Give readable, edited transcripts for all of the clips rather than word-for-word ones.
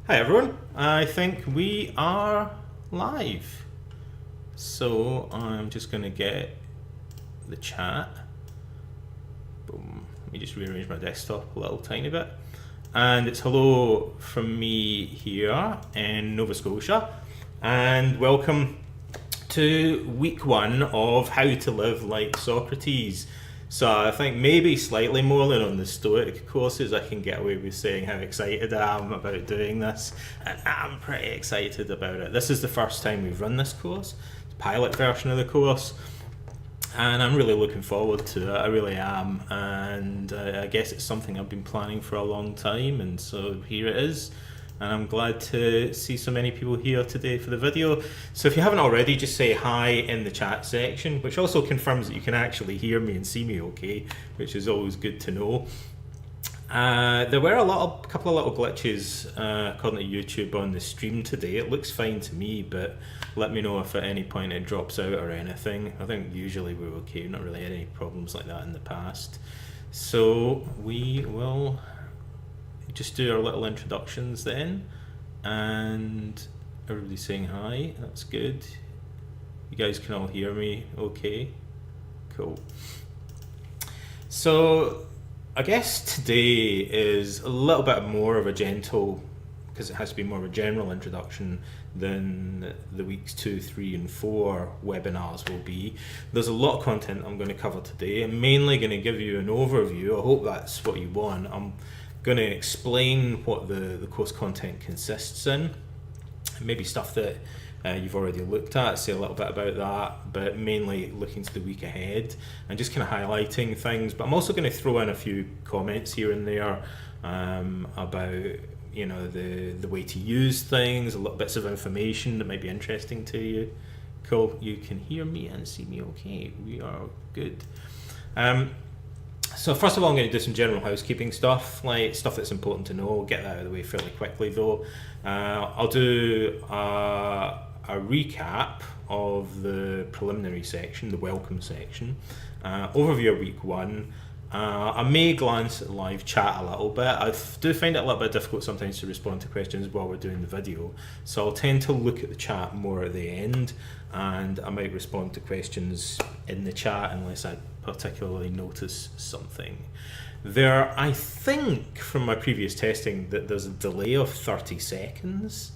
Hi everyone, I think we are live. So I'm just going to get the chat. Boom. Let me just rearrange my desktop a little tiny bit. And it's hello from me here in Nova Scotia. And welcome to week one of How to Live Like Socrates. So I think maybe slightly more than on the Stoic courses, I can get away with saying how excited I am about doing this. And I'm pretty excited about it. This is the first time we've run this course, the pilot version of the course. And I'm really looking forward to it, I really am. And I guess it's something I've been planning for a long time, and so here it is. And I'm glad to see so many people here today for the video. So if you haven't already, just say hi in the chat section, which also confirms that you can actually hear me and see me okay, which is always good to know. There were a couple of little glitches according to YouTube on the stream today. It looks fine to me, but let me know if at any point it drops out or anything. I think usually we're okay, we've not really had any problems like that in the past. So we will just do our little introductions then, and everybody's saying hi, that's good. You guys can all hear me okay? Cool. So I guess today is a little bit more of a gentle, because it has to be more of a general introduction than the weeks 2, 3 and 4 webinars will be. There's a lot of content I'm going to cover today. I'm mainly going to give you an overview. I hope that's what you want. I'm going to explain what the course content consists in, maybe stuff that you've already looked at, say a little bit about that, but mainly looking to the week ahead and just kind of highlighting things. But I'm also going to throw in a few comments here and there about, you know, the way to use things, a little bits of information that might be interesting to you. Cool, you can hear me and see me okay, we are good. So first of all, I'm going to do some general housekeeping stuff, like stuff that's important to know. I'll get that out of the way fairly quickly though. I'll do a recap of the preliminary section, the welcome section, overview of week one. I may glance at the live chat a little bit. I do find it a little bit difficult sometimes to respond to questions while we're doing the video, so I'll tend to look at the chat more at the end, and I might respond to questions in the chat unless I particularly notice something. I think from my previous testing that there's a delay of 30 seconds,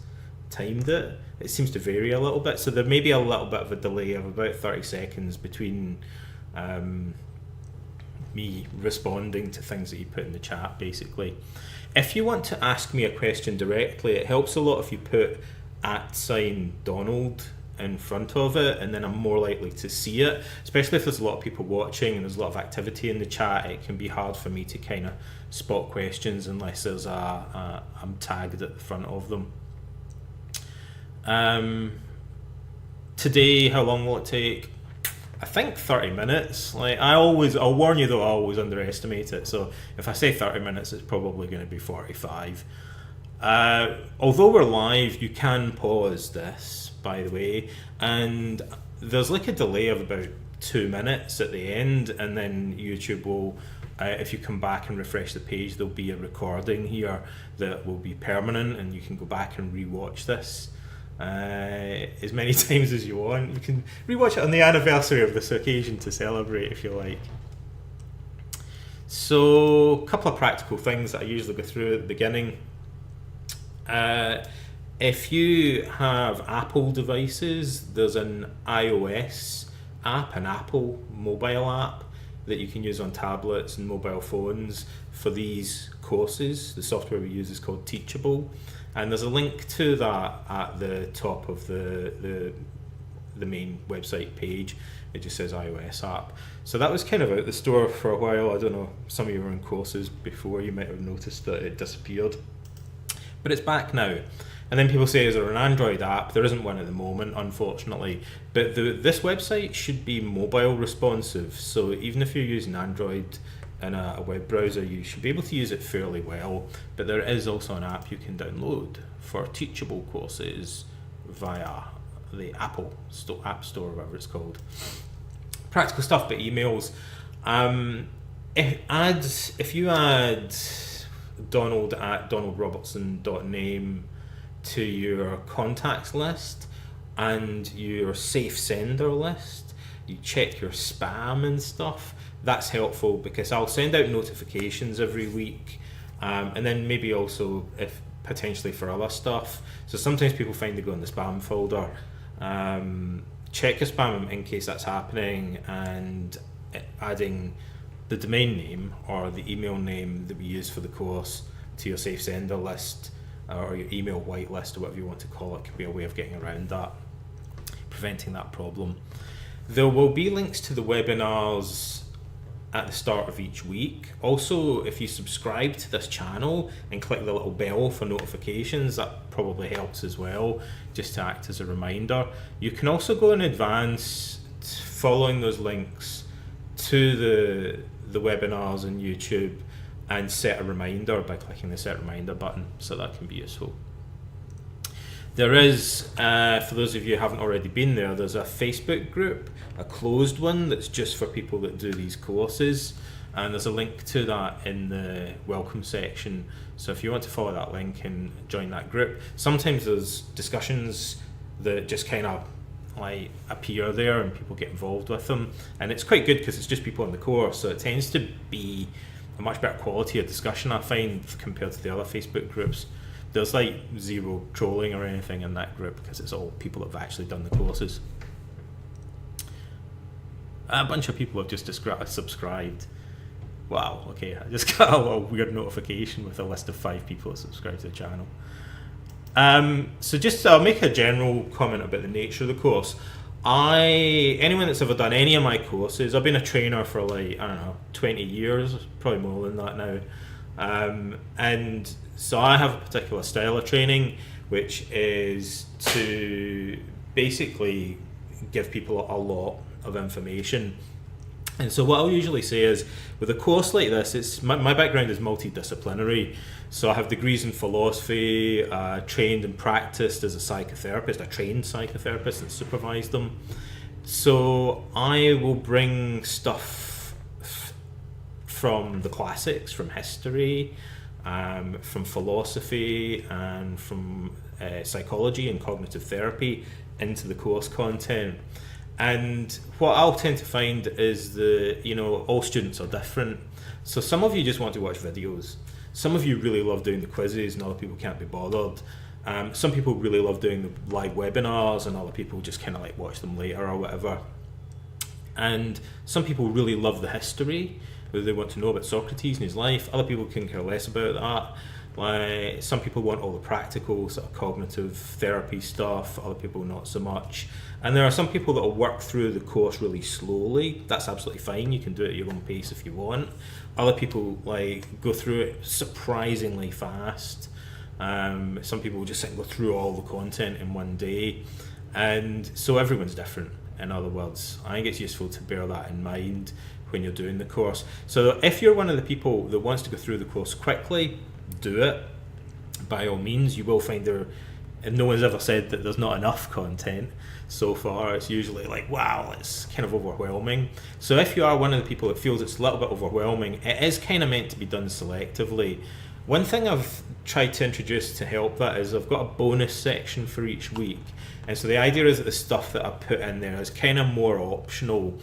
timed it. It seems to vary a little bit, so there may be a little bit of a delay of about 30 seconds between me responding to things that you put in the chat, basically. If you want to ask me a question directly, it helps a lot if you put @Donald in front of it, and then I'm more likely to see it, especially if there's a lot of people watching and there's a lot of activity in the chat. It can be hard for me to kind of spot questions unless there's I'm tagged at the front of them. Today, how long will it take? I think 30 minutes. I'll warn you though, I always underestimate it. So if I say 30 minutes, it's probably going to be 45. Although we're live, you can pause this, by the way, and there's like a delay of about 2 minutes at the end, and then YouTube will, if you come back and refresh the page, there'll be a recording here that will be permanent, and you can go back and re-watch this as many times as you want. You can rewatch it on the anniversary of this occasion to celebrate if you like. So a couple of practical things that I usually go through at the beginning. If you have Apple devices, there's an iOS app, an Apple mobile app that you can use on tablets and mobile phones for these courses. The software we use is called Teachable, and there's a link to that at the top of the main website page. It just says iOS app. So that was kind of out the store for a while. I don't know, some of you were in courses before, you might have noticed that it disappeared, but it's back now. And then people say, is there an Android app? There isn't one at the moment, unfortunately, but this website should be mobile responsive, so even if you're using Android in a web browser, you should be able to use it fairly well. But there is also an app you can download for Teachable courses via the Apple App Store, or whatever it's called. Practical stuff, but emails. If you add Donald at donaldrobertson.name to your contacts list and your safe sender list. You check your spam and stuff. That's helpful because I'll send out notifications every week, and then maybe also if potentially for other stuff. So sometimes people find they go in the spam folder. Check your spam in case that's happening, and adding the domain name or the email name that we use for the course to your safe sender list or your email whitelist or whatever you want to call it can be a way of getting around that, preventing that problem. There will be links to the webinars at the start of each week. Also, if you subscribe to this channel and click the little bell for notifications, that probably helps as well, just to act as a reminder. You can also go in advance following those links to the webinars on YouTube and set a reminder by clicking the set reminder button, so that can be useful. There is, for those of you who haven't already been there, there's a Facebook group, a closed one that's just for people that do these courses, and there's a link to that in the welcome section. So if you want to follow that link and join that group, sometimes there's discussions that just kind of like appear there and people get involved with them, and it's quite good because it's just people in the course, so it tends to be a much better quality of discussion, I find, compared to the other Facebook groups. There's like zero trolling or anything in that group because it's all people that have actually done the courses. A bunch of people have just subscribed. Wow, okay, I just got a little weird notification with a list of 5 people that subscribe to the channel. So just I'll make a general comment about the nature of the course. Anyone that's ever done any of my courses, I've been a trainer for like, I don't know, 20 years, probably more than that now. And so I have a particular style of training, which is to basically give people a lot of information. And so what I'll usually say is, with a course like this, it's my background is multidisciplinary. So I have degrees in philosophy, trained and practiced as a psychotherapist, a trained psychotherapist and supervised them. So I will bring stuff from the classics, from history, from philosophy, and from psychology and cognitive therapy into the course content. And what I'll tend to find is all students are different. So some of you just want to watch videos. Some of you really love doing the quizzes and other people can't be bothered. Some people really love doing the live webinars and other people just kind of like watch them later or whatever. And some people really love the history, they want to know about Socrates and his life. Other people can care less about that. Like, some people want all the practical sort of cognitive therapy stuff, other people not so much. And there are some people that will work through the course really slowly. That's absolutely fine, you can do it at your own pace if you want. Other people like go through it surprisingly fast. Some people will just sit and go through all the content in one day. And so everyone's different, in other words. I think it's useful to bear that in mind when you're doing the course. So if you're one of the people that wants to go through the course quickly, do it. By all means, you will find and no one's ever said that there's not enough content so far. It's usually like, wow, it's kind of overwhelming. So if you are one of the people that feels it's a little bit overwhelming, it is kind of meant to be done selectively. One thing I've tried to introduce to help that is I've got a bonus section for each week. And so the idea is that the stuff that I put in there is kind of more optional.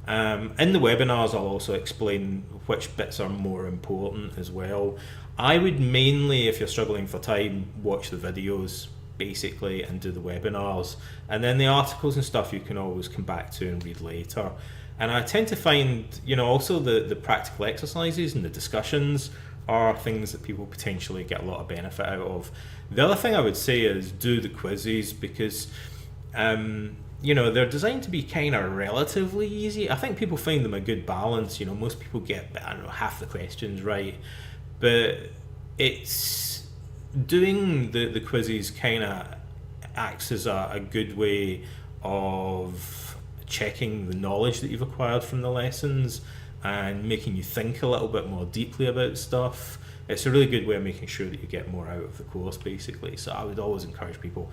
In the webinars, I'll also explain which bits are more important as well. I would mainly, if you're struggling for time, watch the videos basically and do the webinars, and then the articles and stuff you can always come back to and read later. And I tend to find, also the practical exercises and the discussions are things that people potentially get a lot of benefit out of. The other thing I would say is do the quizzes, because they're designed to be kind of relatively easy. I think people find them a good balance. Most people get, I don't know, half the questions right, but it's doing the quizzes kind of acts as a good way of checking the knowledge that you've acquired from the lessons and making you think a little bit more deeply about stuff. It's a really good way of making sure that you get more out of the course, basically. So I would always encourage people,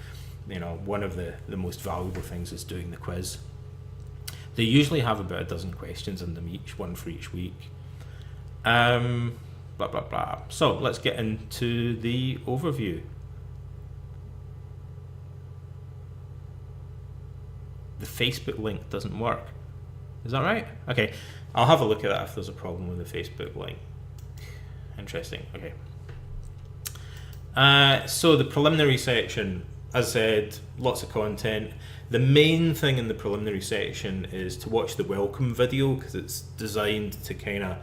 one of the most valuable things is doing the quiz. They usually have about a dozen questions in them each, one for each week. Blah, blah, blah. So let's get into the overview. Facebook link doesn't work. Is that right? Okay, I'll have a look at that if there's a problem with the Facebook link. Interesting. Okay. So the preliminary section, as I said, lots of content. The main thing in the preliminary section is to watch the welcome video, because it's designed to kind of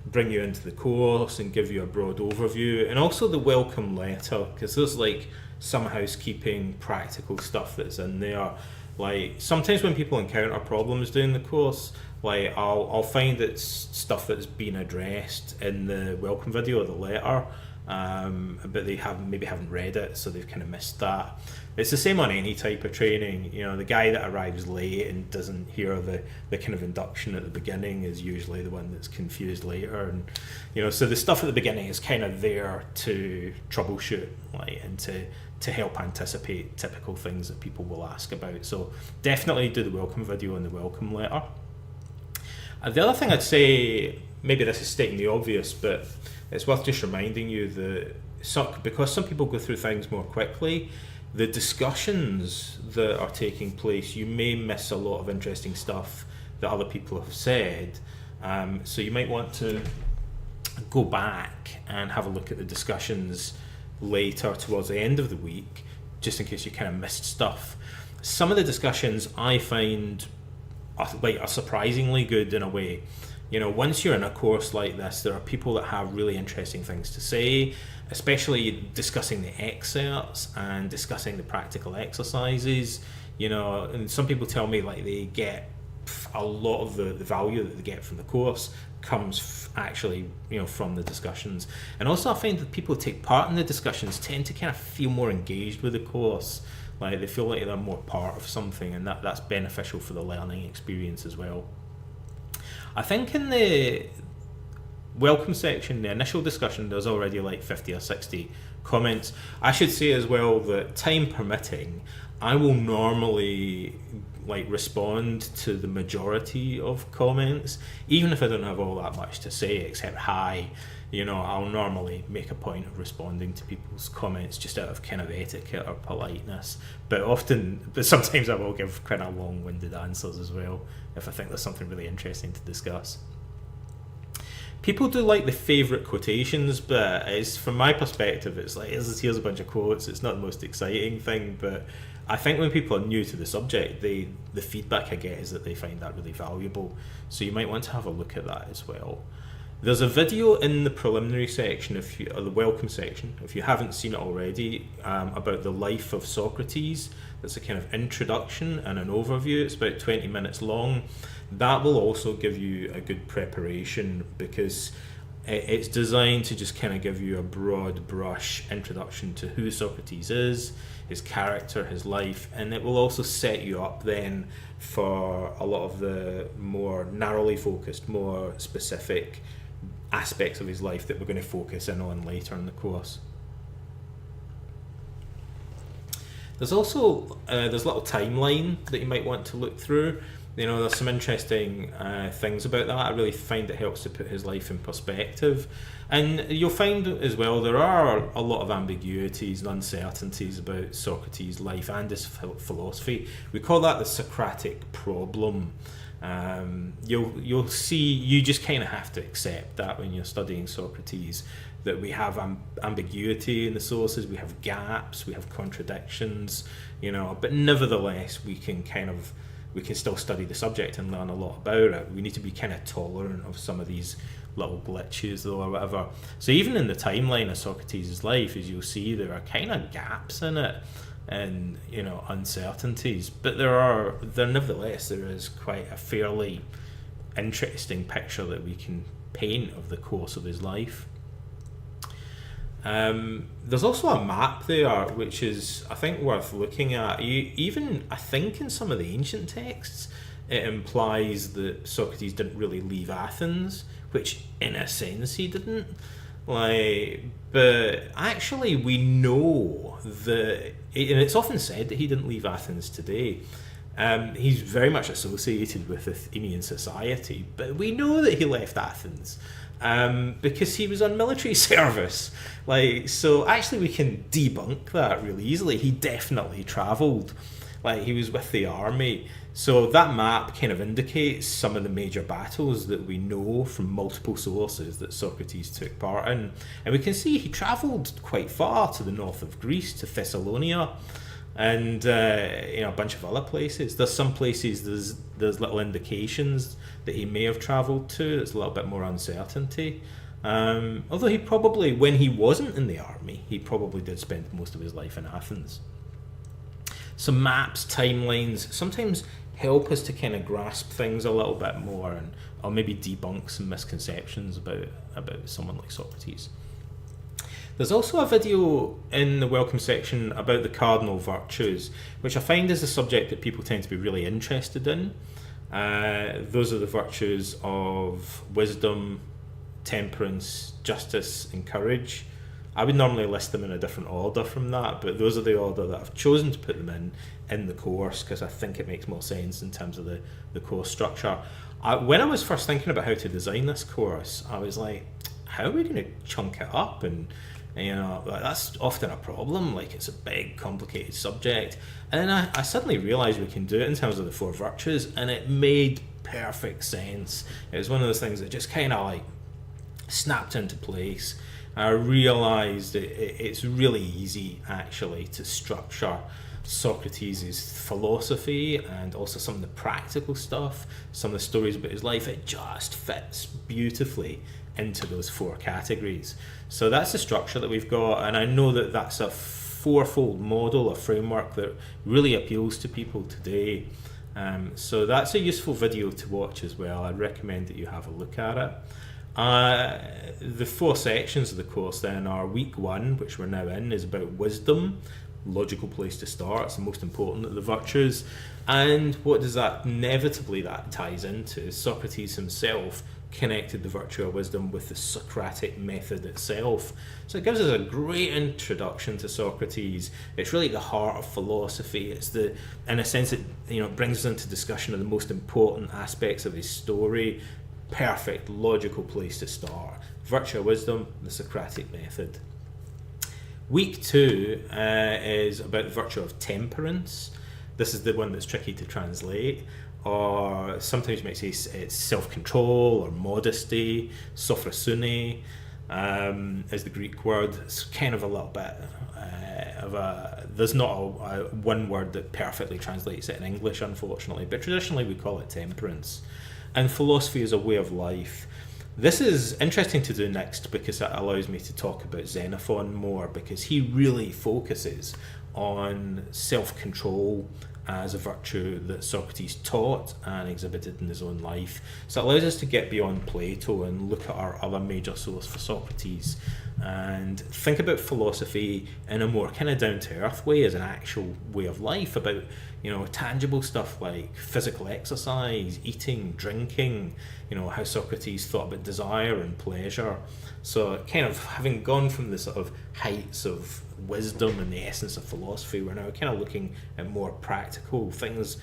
bring you into the course and give you a broad overview, and also the welcome letter, because there's like some housekeeping practical stuff that's in there. Like sometimes when people encounter problems doing the course, like I'll find it's stuff that's been addressed in the welcome video or the letter, but they maybe haven't read it, so they've kind of missed that. It's the same on any type of training. You know, the guy that arrives late and doesn't hear the kind of induction at the beginning is usually the one that's confused later. And you know, so the stuff at the beginning is kind of there to troubleshoot, like, and to help anticipate typical things that people will ask about. So definitely do the welcome video and the welcome letter. The other thing I'd say, maybe this is stating the obvious, but it's worth just reminding you that because some people go through things more quickly, the discussions that are taking place, you may miss a lot of interesting stuff that other people have said. So you might want to go back and have a look at the discussions later towards the end of the week, just in case you kind of missed stuff. Some of the discussions I find are surprisingly good in a way. You know, once you're in a course like this, there are people that have really interesting things to say, especially discussing the excerpts and discussing the practical exercises. You know, and some people tell me like they get a lot of the value that they get from the course comes actually, you know, from the discussions. And also I find that people who take part in the discussions tend to kind of feel more engaged with the course. Like they feel like they're more part of something, and that's beneficial for the learning experience as well. I think in the welcome section, the initial discussion, there's already like 50 or 60 comments. I should say as well that, time permitting, I will normally like respond to the majority of comments, even if I don't have all that much to say except hi. You know, I'll normally make a point of responding to people's comments just out of kind of etiquette or politeness. But sometimes I will give kind of long-winded answers as well if I think there's something really interesting to discuss. People do like the favourite quotations, but it's, from my perspective, it's like, here's a bunch of quotes. It's not the most exciting thing, but I think when people are new to the subject, the feedback I get is that they find that really valuable. So you might want to have a look at that as well. There's a video in the preliminary section, or the welcome section, if you haven't seen it already, about the life of Socrates. That's a kind of introduction and an overview. It's about 20 minutes long. That will also give you a good preparation, because it's designed to just kind of give you a broad brush introduction to who Socrates is, his character, his life, and it will also set you up then for a lot of the more narrowly focused, more specific aspects of his life that we're going to focus in on later in the course. There's also there's a little timeline that you might want to look through. You know, there's some interesting things about that. I really find it helps to put his life in perspective. And you'll find as well there are a lot of ambiguities and uncertainties about Socrates' life and his philosophy. We call that the Socratic problem. You'll see, you just kind of have to accept that when you're studying Socrates, that we have ambiguity in the sources, we have gaps, we have contradictions, you know, but nevertheless we can still study the subject and learn a lot about it. We need to be kind of tolerant of some of these little glitches though, or whatever. So even in the timeline of Socrates' life, as you'll see, there are kind of gaps in it and, you know, uncertainties, but nevertheless there is quite a fairly interesting picture that we can paint of the course of his life. There's also a map there which is, I think, worth looking at. I think in some of the ancient texts it implies that Socrates didn't really leave Athens, which in a sense he didn't. But actually we know that, and it's often said that he didn't leave Athens today. He's very much associated with Athenian society, but we know that he left Athens because he was on military service. So actually we can debunk that really easily. He definitely travelled. He was with the army. So that map kind of indicates some of the major battles that we know from multiple sources that Socrates took part in. And we can see he travelled quite far to the north of Greece, to Thessalonia, and a bunch of other places. There's some places there's little indications that he may have travelled to. There's a little bit more uncertainty. Although he probably, when he wasn't in the army, he probably did spend most of his life in Athens. So maps, timelines, sometimes help us to kind of grasp things a little bit more, or maybe debunk some misconceptions about someone like Socrates. There's also a video in the welcome section about the cardinal virtues, which I find is a subject that people tend to be really interested in. Those are the virtues of wisdom, temperance, justice, and courage. I would normally list them in a different order from that, but those are the order that I've chosen to put them in the course, because I think it makes more sense in terms of the course structure. When I was first thinking about how to design this course, I was like, how are we going to chunk it up? And that's often a problem. Like, it's a big, complicated subject. And then I suddenly realised we can do it in terms of the 4 virtues, and it made perfect sense. It was one of those things that just kind of like snapped into place. I realised it's really easy actually to structure Socrates' philosophy and also some of the practical stuff, some of the stories about his life. It just fits beautifully into those 4 categories. So that's the structure that we've got, and I know that that's a 4-fold model, a framework that really appeals to people today. So that's a useful video to watch as well. I'd recommend that you have a look at it. The 4 sections of the course then are week 1, which we're now in, is about wisdom, logical place to start. It's the most important of the virtues. And what does that inevitably that ties into? Socrates himself connected the virtue of wisdom with the Socratic Method itself. So it gives us a great introduction to Socrates. It's really the heart of philosophy. It's in a sense, it brings us into discussion of the most important aspects of his story. Perfect logical place to start. Virtue of wisdom, the Socratic Method. Week 2 is about the virtue of temperance. This is the one that's tricky to translate, or sometimes you might say it's self-control or modesty. Sophrosune is the Greek word. It's kind of a little bit there's not a one word that perfectly translates it in English, unfortunately, but traditionally we call it temperance. And philosophy is a way of life. This is interesting to do next because it allows me to talk about Xenophon more, because he really focuses on self-control as a virtue that Socrates taught and exhibited in his own life. So it allows us to get beyond Plato and look at our other major source for Socrates and think about philosophy in a more kind of down-to-earth way as an actual way of life, about tangible stuff like physical exercise, eating, drinking, how Socrates thought about desire and pleasure. So kind of having gone from the sort of heights of wisdom and the essence of philosophy, we're now kind of looking at more practical things,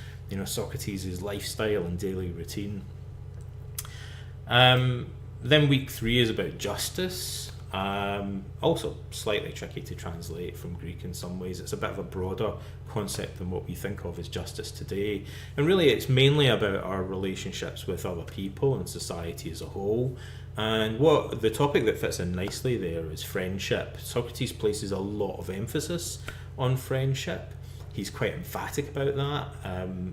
Socrates' lifestyle and daily routine. Then week 3 is about justice. Also slightly tricky to translate from Greek in some ways. It's a bit of a broader concept than what we think of as justice today, and really it's mainly about our relationships with other people and society as a whole. And what the topic that fits in nicely there is friendship. Socrates places a lot of emphasis on friendship. He's quite emphatic about that.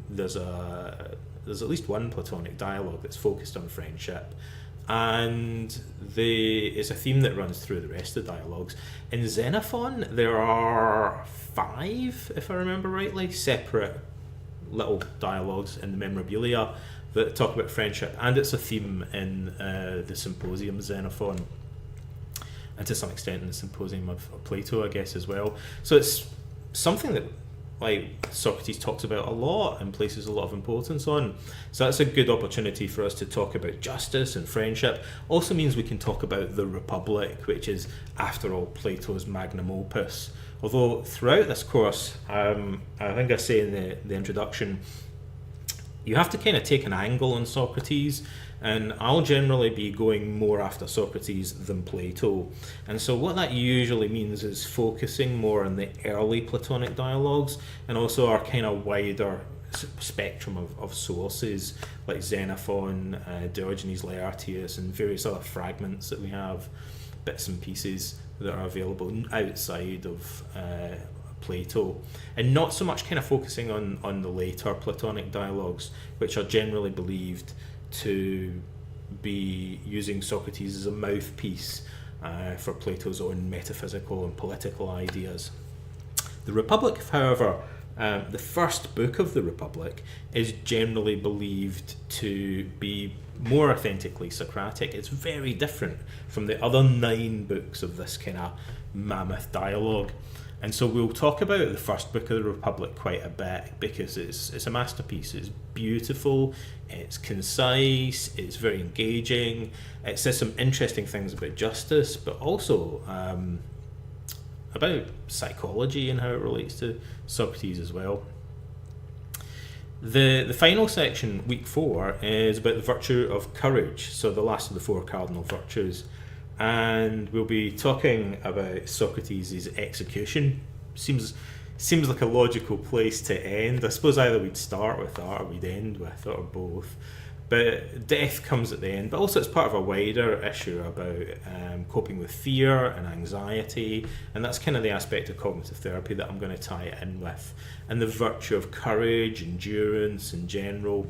There's at least one Platonic dialogue that's focused on friendship, and it's a theme that runs through the rest of the dialogues. In Xenophon, there are 5, if I remember rightly, separate little dialogues in the Memorabilia that talk about friendship, and it's a theme in the Symposium Xenophon, and to some extent in the Symposium of Plato, I guess, as well. So it's something that Socrates talks about a lot and places a lot of importance on. So that's a good opportunity for us to talk about justice and friendship. Also means we can talk about the Republic, which is, after all, Plato's magnum opus. Although throughout this course, I think I say in the introduction, you have to kind of take an angle on Socrates, and I'll generally be going more after Socrates than Plato. And so what that usually means is focusing more on the early Platonic dialogues and also our kind of wider spectrum of sources like Xenophon, Diogenes Laertius, and various other fragments that we have, bits and pieces that are available outside of Plato, and not so much kind of focusing on the later Platonic dialogues, which are generally believed to be using Socrates as a mouthpiece for Plato's own metaphysical and political ideas. The Republic, however, the first book of the Republic, is generally believed to be more authentically Socratic. It's very different from the other 9 books of this kind of mammoth dialogue. And so we'll talk about the first book of the Republic quite a bit, because it's a masterpiece. It's beautiful, it's concise, it's very engaging. It says some interesting things about justice, but also about psychology and how it relates to Socrates as well. The final section, week 4, is about the virtue of courage, so the last of the 4 cardinal virtues. And we'll be talking about Socrates' execution. Seems like a logical place to end. I suppose either we'd start with that or we'd end with it, or both. But death comes at the end, but also it's part of a wider issue about coping with fear and anxiety, and that's kind of the aspect of cognitive therapy that I'm going to tie it in with, and the virtue of courage, endurance in general,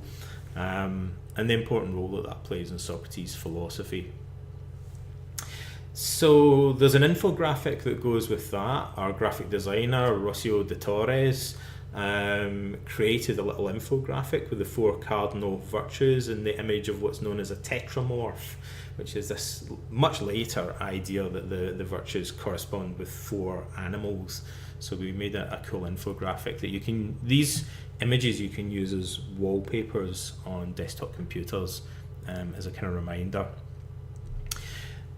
and the important role that plays in Socrates' philosophy. So there's an infographic that goes with that. Our graphic designer, Rocio de Torres, created a little infographic with the 4 cardinal virtues and the image of what's known as a tetramorph, which is this much later idea that the virtues correspond with 4 animals. So we made a cool infographic that these images you can use as wallpapers on desktop computers as a kind of reminder.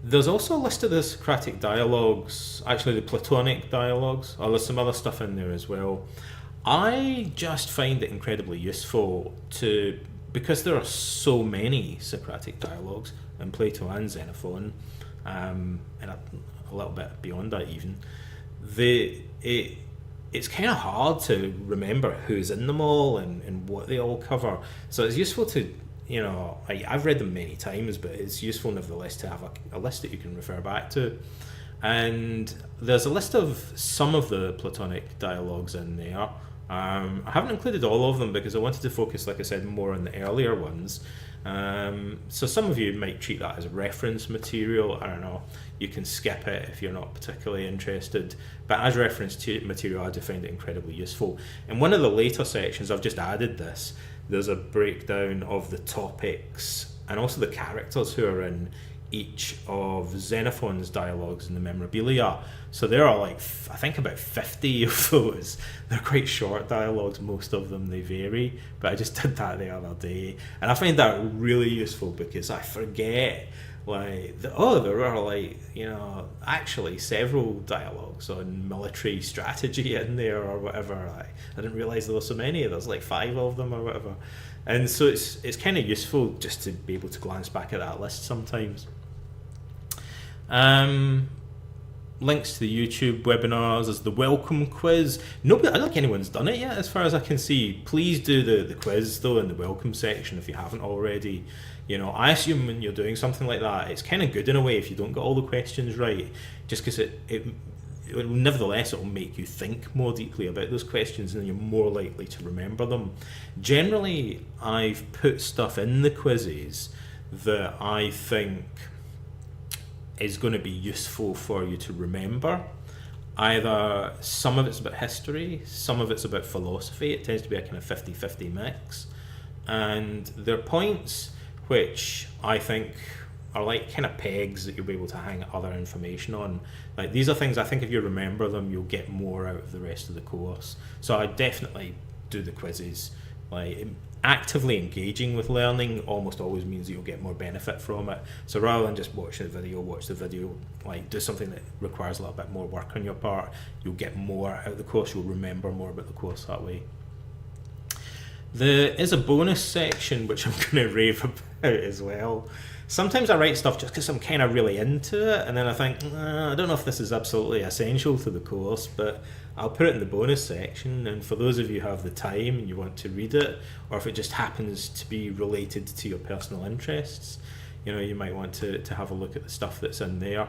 There's also a list of the Socratic dialogues, actually the Platonic dialogues, or there's some other stuff in there as well. I just find it incredibly useful because there are so many Socratic dialogues in Plato and Xenophon, and a little bit beyond that even, it's kind of hard to remember who's in them all and what they all cover. So it's useful to, I've read them many times, but it's useful nevertheless to have a list that you can refer back to. And there's a list of some of the Platonic dialogues in there. I haven't included all of them because I wanted to focus, like I said, more on the earlier ones. So some of you might treat that as reference material. I don't know. You can skip it if you're not particularly interested. But as reference material, I do find it incredibly useful. In one of the later sections, I've just added this. There's a breakdown of the topics and also the characters who are in each of Xenophon's dialogues in the Memorabilia. So there are I think about 50 of those. They're quite short dialogues, most of them, they vary, but I just did that the other day. And I find that really useful because I forget, there are actually several dialogues on military strategy in there or whatever. I didn't realise there were so many, there's 5 of them or whatever. And so it's kind of useful just to be able to glance back at that list sometimes. Links to the YouTube webinars, there's the welcome quiz. I don't think anyone's done it yet as far as I can see. Please do the quiz though in the welcome section if you haven't already. I assume when you're doing something like that, it's kind of good in a way if you don't get all the questions right, just because nevertheless it'll make you think more deeply about those questions and you're more likely to remember them. Generally, I've put stuff in the quizzes that I think is going to be useful for you to remember. Either some of it's about history, some of it's about philosophy. It tends to be a kind of 50-50 mix. And they're points which I think are kind of pegs that you'll be able to hang other information on. These are things I think if you remember them, you'll get more out of the rest of the course. So I definitely do the quizzes. Actively engaging with learning almost always means that you'll get more benefit from it. So rather than just watch the video, do something that requires a little bit more work on your part, you'll get more out of the course, you'll remember more about the course that way. There is a bonus section which I'm going to rave about as well. sometimes I write stuff just because I'm kind of really into it, and then I think, I don't know if this is absolutely essential to the course, but I'll put it in the bonus section. And for those of you who have the time and you want to read it, or if it just happens to be related to your personal interests, you might want to have a look at the stuff that's in there.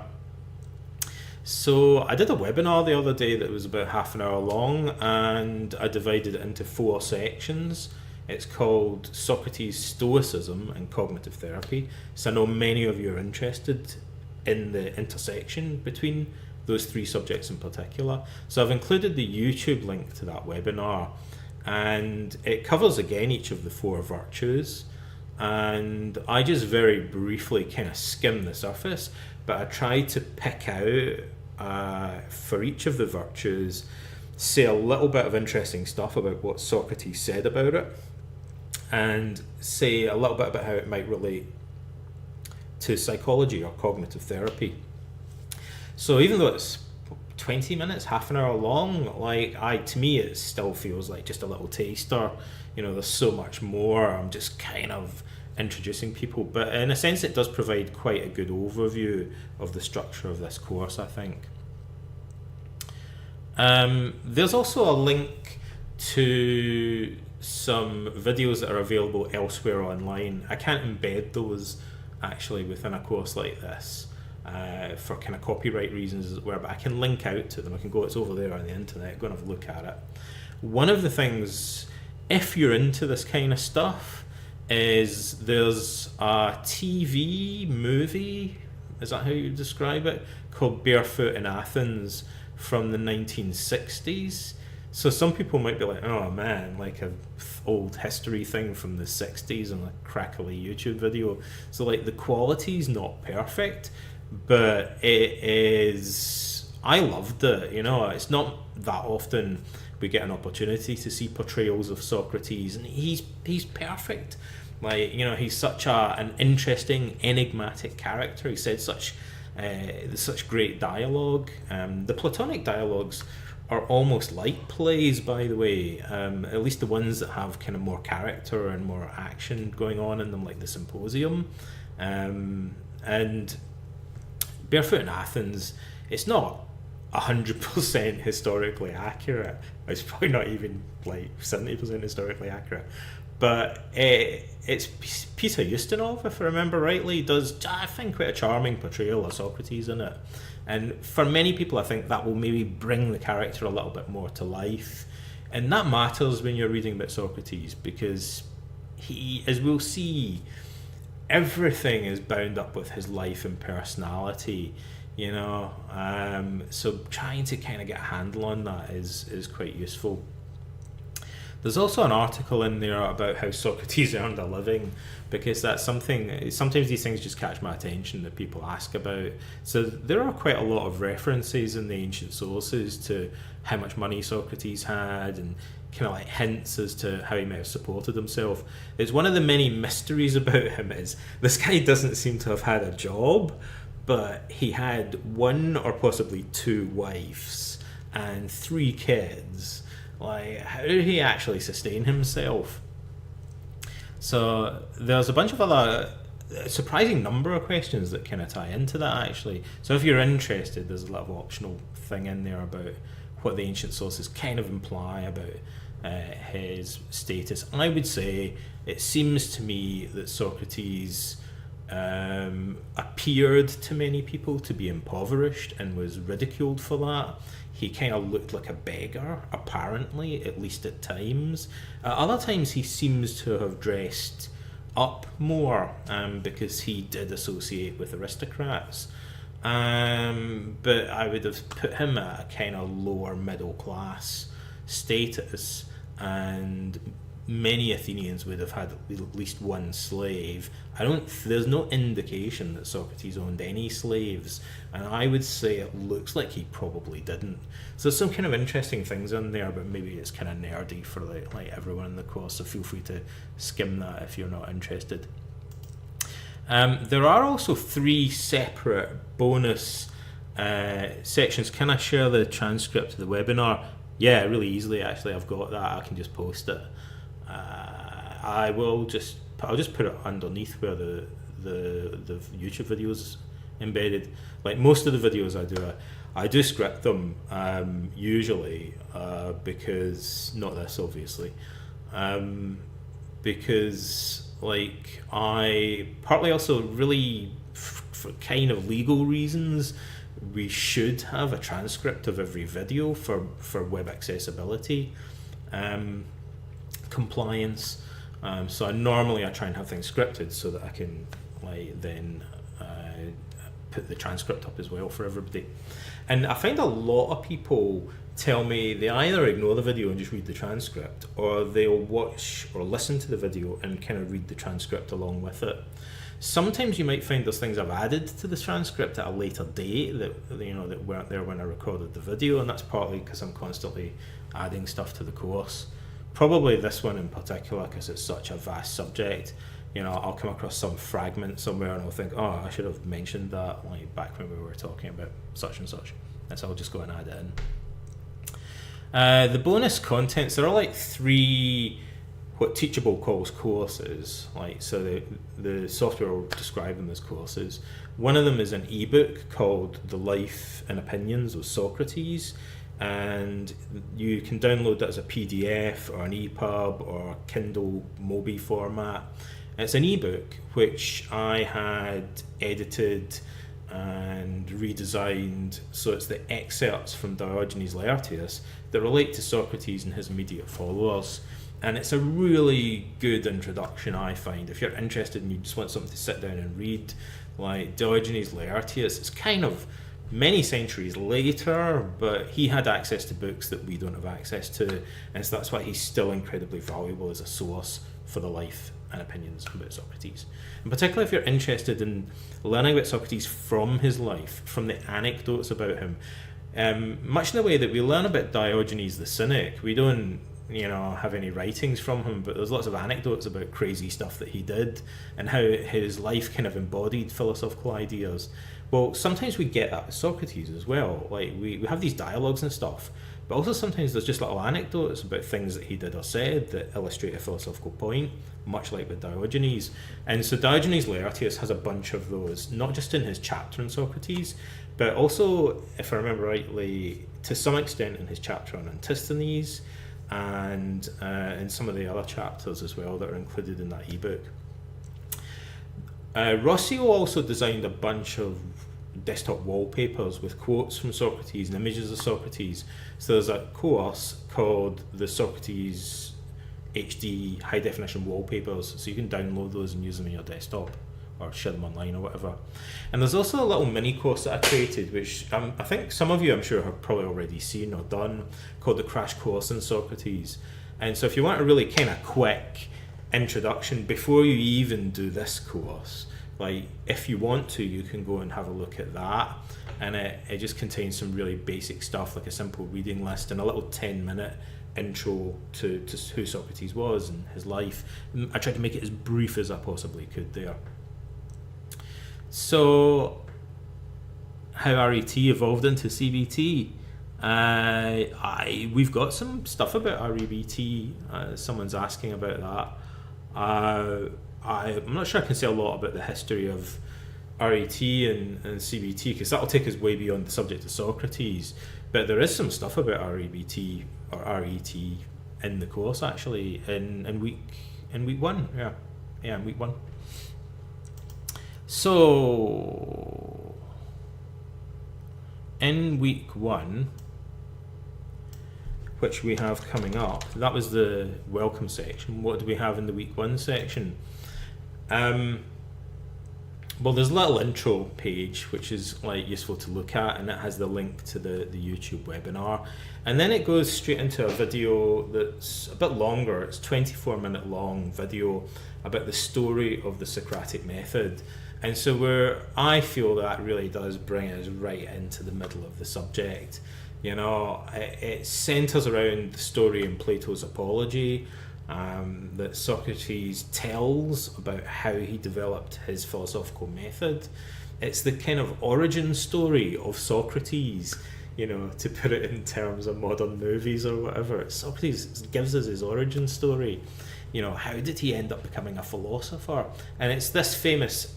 So I did a webinar the other day that was about half an hour long, and I divided it into 4 sections. It's called Socrates, Stoicism and Cognitive Therapy. So I know many of you are interested in the intersection between those 3 subjects in particular. So I've included the YouTube link to that webinar, and it covers again each of the 4 virtues. And I just very briefly kind of skim the surface, but I try to pick out for each of the virtues, say a little bit of interesting stuff about what Socrates said about it, and say a little bit about how it might relate to psychology or cognitive therapy. So even though it's 20 minutes, half an hour long, to me it still feels like just a little taster. There's so much more. I'm just kind of introducing people, but in a sense it does provide quite a good overview of the structure of this course, I think. There's also a link to some videos that are available elsewhere online. I can't embed those actually within a course like this for kind of copyright reasons, as it were, but I can link out to them. I can go, it's over there on the internet, go and have a look at it. One of the things, if you're into this kind of stuff, is there's a TV movie, is that how you describe it, called Barefoot in Athens from the 1960s. So some people might be like, oh man, like a old history thing from the 60s and a crackly YouTube video. So the quality's not perfect, but it is, I loved it. It's not that often we get an opportunity to see portrayals of Socrates, and he's perfect. He's such an interesting, enigmatic character. He said such great dialogue. The Platonic dialogues are almost like plays, by the way, at least the ones that have kind of more character and more action going on in them, like the Symposium. And Barefoot in Athens, it's not 100% historically accurate. It's probably not even 70% historically accurate. But it's Peter Ustinov, if I remember rightly, does, I think, quite a charming portrayal of Socrates in it. And for many people, I think that will maybe bring the character a little bit more to life. And that matters when you're reading about Socrates, because he, as we'll see, everything is bound up with his life and personality, so trying to kind of get a handle on that is quite useful. There's also an article in there about how Socrates earned a living, because that's something, sometimes these things just catch my attention that people ask about. So there are quite a lot of references in the ancient sources to how much money Socrates had, and kind of hints as to how he might have supported himself. It's one of the many mysteries about him is this guy doesn't seem to have had a job, but he had 1 or possibly 2 wives and 3 kids. How did he actually sustain himself? So there's a bunch of other, a surprising number of questions that kind of tie into that, actually. So if you're interested, there's a little optional thing in there about what the ancient sources kind of imply about his status. I would say it seems to me that Socrates appeared to many people to be impoverished and was ridiculed for that. He kind of looked like a beggar, apparently, at least at times. Other times he seems to have dressed up more because he did associate with aristocrats. But I would have put him at a kind of lower middle class status, and many Athenians would have had at least 1 slave. There's no indication that Socrates owned any slaves, and I would say it looks like he probably didn't. So there's some kind of interesting things in there, but maybe it's kind of nerdy for everyone in the course, so feel free to skim that if you're not interested. There are also 3 separate bonus sections. Can I share the transcript of the webinar? Yeah, really easily, actually. I've got that. I can just post it. I'll just put it underneath where the the YouTube videos embedded. Like most of the videos I do script them usually because, not this obviously, because like I partly also really for kind of legal reasons we should have a transcript of every video for web accessibility compliance. So normally I try and have things scripted so that I can like then put the transcript up as well for everybody. And I find a lot of people tell me they either ignore the video and just read the transcript, or they'll watch or listen to the video and kind of read the transcript along with it. Sometimes you might find there's things I've added to the transcript at a later date that that weren't there when I recorded the video, and that's partly because I'm constantly adding stuff to the course. Probably this one in particular because it's such a vast subject. I'll come across some fragment somewhere and I'll think, oh, I should have mentioned that like back when we were talking about such and such. And so I'll just go and add it in. The bonus contents, there are like 3 what Teachable calls courses. Like, so the software will describe them as courses. One of them is an ebook called The Life and Opinions of Socrates, and you can download that as a PDF or an EPUB or Kindle Mobi format. It's an ebook which I had edited and redesigned, so it's the excerpts from Diogenes Laertius that relate to Socrates and his immediate followers. And it's a really good introduction, I find. If you're interested and you just want something to sit down and read, like Diogenes Laertius, it's kind of many centuries later, but he had access to books that we don't have access to, and so that's why he's still incredibly valuable as a source for the life and opinions about Socrates. And particularly if you're interested in learning about Socrates from his life, from the anecdotes about him, much in the way that we learn about Diogenes the Cynic. We don't have any writings from him, but there's lots of anecdotes about crazy stuff that he did and how his life kind of embodied philosophical ideas. Well, sometimes we get that with Socrates as well. Like we have these dialogues and stuff, but also sometimes there's just little anecdotes about things that he did or said that illustrate a philosophical point, much like with Diogenes. And so Diogenes Laertius has a bunch of those, not just in his chapter on Socrates, but also, if I remember rightly, to some extent in his chapter on Antisthenes, and in some of the other chapters as well that are included in that ebook. Rossio also designed a bunch of desktop wallpapers with quotes from Socrates and images of Socrates. So there's a course called the Socrates HD high definition wallpapers, so you can download those and use them on your desktop or share them online or whatever. And there's also a little mini course that I created, which I think some of you I'm sure have probably already seen or done, called the Crash Course in Socrates. And so if you want a really kind of quick introduction before you even do this course, like if you want to, you can go and have a look at that, and it just contains some really basic stuff like a simple reading list and a little 10-minute intro to who Socrates was and his life. I tried to make it as brief as I possibly could there. So how RET evolved into CBT. We've got some stuff about REBT. Someone's asking about that. I'm not sure I can say a lot about the history of RET and CBT, because that'll take us way beyond the subject of Socrates. But there is some stuff about REBT or RET in the course actually in week 1. Yeah, in week 1. So in week 1, which we have coming up, that was the welcome section. What do we have in the week 1 section? Well, there's a little intro page which is like useful to look at, and it has the link to the YouTube webinar, and then it goes straight into a video that's a bit longer. It's 24-minute long video about the story of the Socratic Method. And so I feel that really does bring us right into the middle of the subject. It centers around the story in Plato's Apology that Socrates tells about how he developed his philosophical method. It's the kind of origin story of Socrates, to put it in terms of modern movies or whatever. Socrates gives us his origin story. How did he end up becoming a philosopher? And it's this famous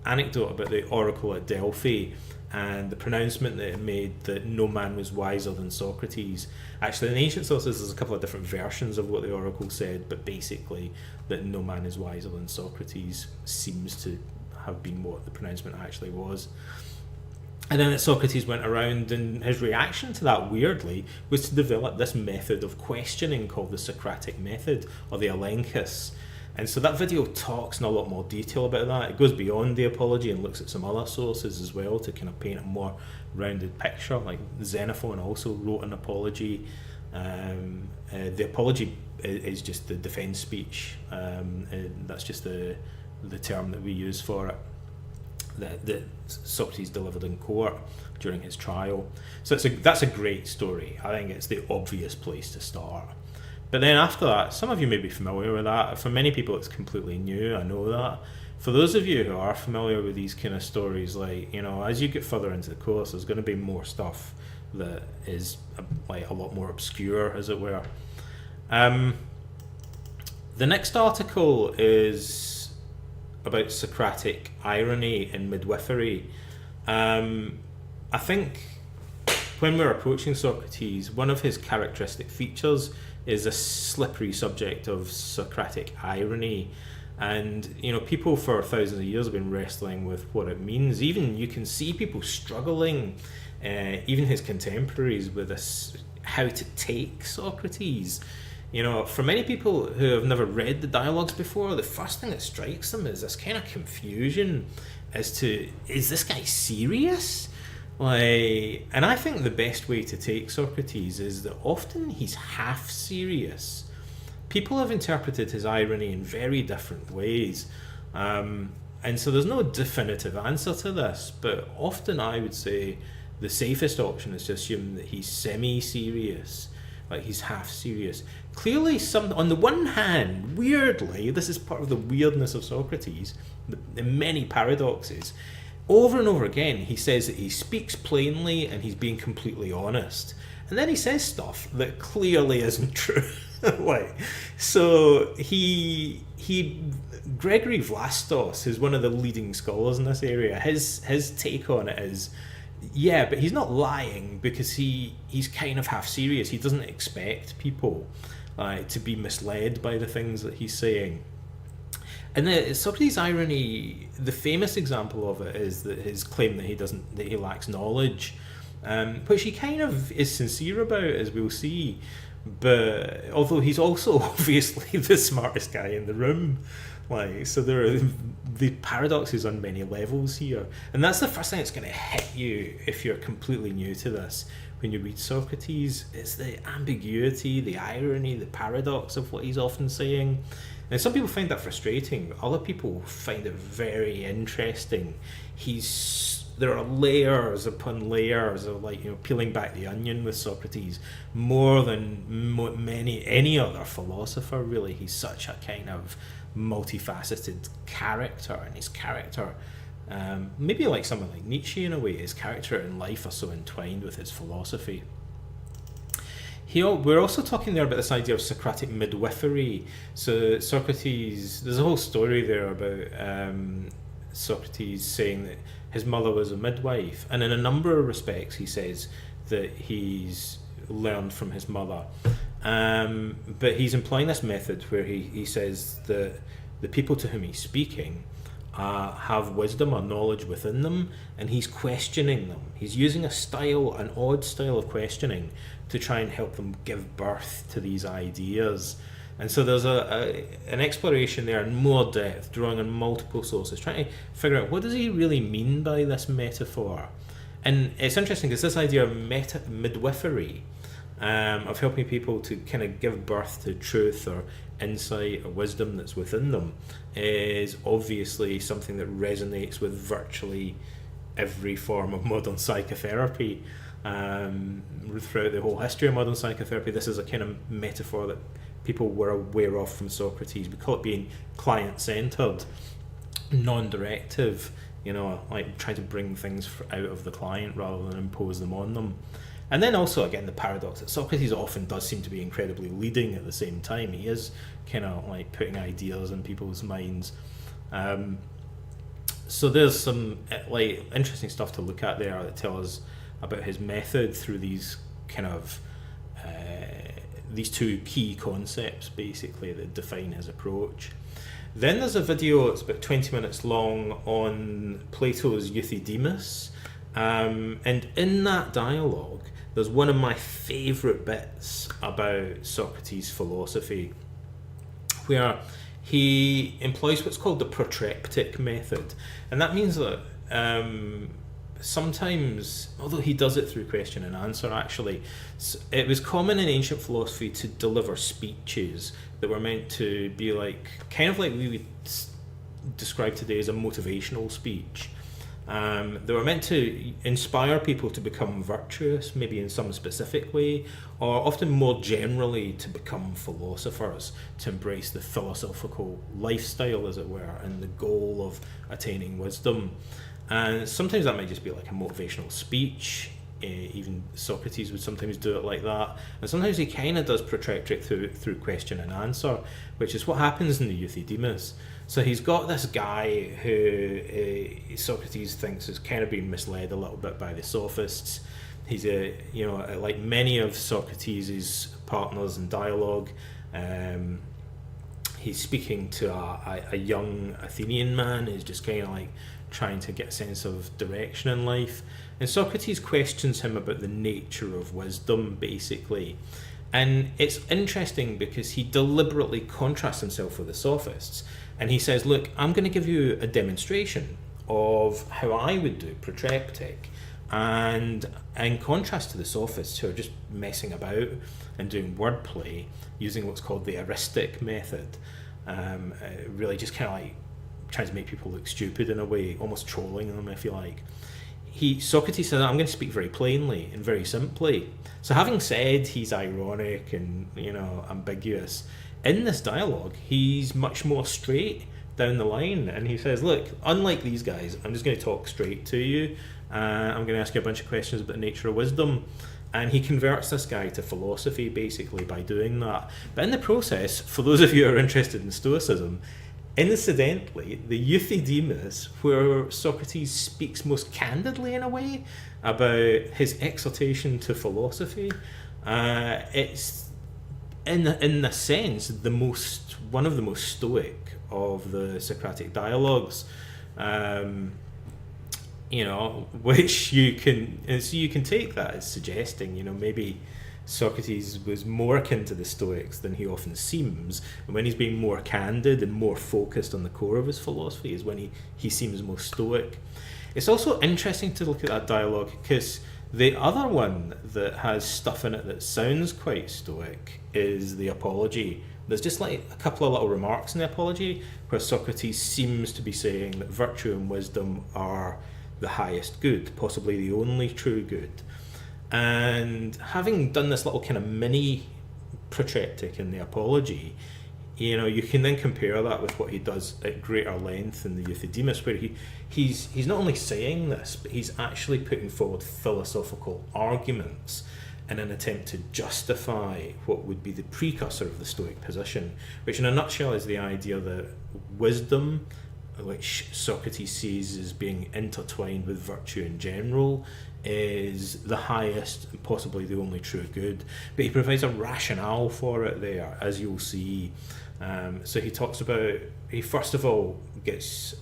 anecdote about the oracle at Delphi and the pronouncement that it made that no man was wiser than Socrates. Actually, in ancient sources, there's a couple of different versions of what the oracle said, but basically that no man is wiser than Socrates seems to have been what the pronouncement actually was. And then Socrates went around, and his reaction to that, weirdly, was to develop this method of questioning called the Socratic Method, or the elenchus. And so that video talks in a lot more detail about that. It goes beyond the apology and looks at some other sources as well to kind of paint a more rounded picture. Like Xenophon also wrote an apology. The apology is just the defense speech. That's just the term that we use for it, that Socrates delivered in court during his trial. So that's a great story. I think it's the obvious place to start. But then after that, some of you may be familiar with that. For many people, it's completely new. I know that. For those of you who are familiar with these kind of stories, like, you know, as you get further into the course, there's going to be more stuff that is like a lot more obscure, as it were. The next article is about Socratic irony and midwifery. I think when we're approaching Socrates, one of his characteristic features is a slippery subject of Socratic irony. And, you know, people for thousands of years have been wrestling with what it means. Even you can see people struggling, even his contemporaries, with this, how to take Socrates. You know, for many people who have never read the dialogues before, the first thing that strikes them is this kind of confusion as to, is this guy serious? Like, and I think the best way to take Socrates is that often he's half serious. People have interpreted his irony in very different ways, and so there's no definitive answer to this, but often I would say the safest option is to assume that he's semi-serious, like he's half serious. Clearly, on the one hand, weirdly, this is part of the weirdness of Socrates, the many paradoxes. Over and over again, he says that he speaks plainly and he's being completely honest. And then he says stuff that clearly isn't true. Like, so Gregory Vlastos, who's one of the leading scholars in this area, his take on it is, yeah, but he's not lying because he's kind of half serious. He doesn't expect people to be misled by the things that he's saying. And the Socrates irony, the famous example of it is that his claim that he lacks knowledge, which he kind of is sincere about, as we'll see. But although he's also obviously the smartest guy in the room, like, so there are the paradoxes on many levels here, and that's the first thing that's going to hit you if you're completely new to this. When you read Socrates, it's the ambiguity, the irony, the paradox of what he's often saying. And some people find that frustrating, other people find it very interesting. There are layers upon layers of, like, you know, peeling back the onion with Socrates, more than any other philosopher, really. He's such a kind of multifaceted character, and his character, maybe like someone like Nietzsche in a way, his character and life are so entwined with his philosophy. We're also talking there about this idea of Socratic midwifery. So Socrates, there's a whole story there about Socrates saying that his mother was a midwife, and in a number of respects he says that he's learned from his mother. But he's employing this method where he says that the people to whom he's speaking have wisdom or knowledge within them, and he's questioning them. He's using an odd style of questioning to try and help them give birth to these ideas. And so there's an exploration there in more depth, drawing on multiple sources, trying to figure out what does he really mean by this metaphor. And it's interesting because this idea of midwifery, of helping people to kind of give birth to truth or insight or wisdom that's within them, is obviously something that resonates with virtually every form of modern psychotherapy. Throughout the whole history of modern psychotherapy, this is a kind of metaphor that people were aware of from Socrates. We call it being client-centered, non-directive, you know, like trying to bring things out of the client rather than impose them on them. And then also, again, the paradox that Socrates often does seem to be incredibly leading at the same time. He is kind of like putting ideas in people's minds. So there's some like interesting stuff to look at there that tell us about his method through these kind of these two key concepts basically that define his approach. Then there's a video, it's about 20 minutes long, on Plato's Euthydemus, and in that dialogue there's one of my favourite bits about Socrates' philosophy, where he employs what's called the protreptic method. And that means that sometimes, although he does it through question and answer actually, it was common in ancient philosophy to deliver speeches that were meant to be like, kind of like we would describe today as a motivational speech. They were meant to inspire people to become virtuous, maybe in some specific way, or often more generally to become philosophers, to embrace the philosophical lifestyle, as it were, and the goal of attaining wisdom. And sometimes that might just be like a motivational speech. Even Socrates would sometimes do it like that, and sometimes he kind of does protract it through question and answer, which is what happens in the Euthydemus. So he's got this guy who Socrates thinks has kind of been misled a little bit by the sophists. He's like many of Socrates' partners in dialogue. He's speaking to a young Athenian man who's just kind of like trying to get a sense of direction in life. And Socrates questions him about the nature of wisdom, basically. And it's interesting because he deliberately contrasts himself with the sophists. And he says, look, I'm going to give you a demonstration of how I would do protreptic. And in contrast to the sophists, who are just messing about and doing wordplay, using what's called the Socratic Method, really just kind of like trying to make people look stupid in a way, almost trolling them, if you like. Socrates said, I'm going to speak very plainly and very simply. So having said he's ironic and ambiguous, in this dialogue he's much more straight down the line, and he says, look, unlike these guys, I'm just going to talk straight to you. I'm going to ask you a bunch of questions about the nature of wisdom. And he converts this guy to philosophy basically by doing that. But in the process, for those of you who are interested in Stoicism, incidentally, the Euthydemus, where Socrates speaks most candidly in a way about his exhortation to philosophy, it's in a sense one of the most stoic of the Socratic dialogues. Which you can take that as suggesting, maybe Socrates was more akin to the Stoics than he often seems, and when he's being more candid and more focused on the core of his philosophy is when he seems most stoic. It's also interesting to look at that dialogue because the other one that has stuff in it that sounds quite stoic is the Apology. There's just like a couple of little remarks in the Apology where Socrates seems to be saying that virtue and wisdom are the highest good, possibly the only true good. And having done this little kind of mini protreptic in the Apology, you can then compare that with what he does at greater length in the Euthydemus, where he's not only saying this, but he's actually putting forward philosophical arguments in an attempt to justify what would be the precursor of the Stoic position, which in a nutshell is the idea that wisdom, which Socrates sees as being intertwined with virtue in general, is the highest and possibly the only true good. But he provides a rationale for it there, as you'll see. So he first of all gets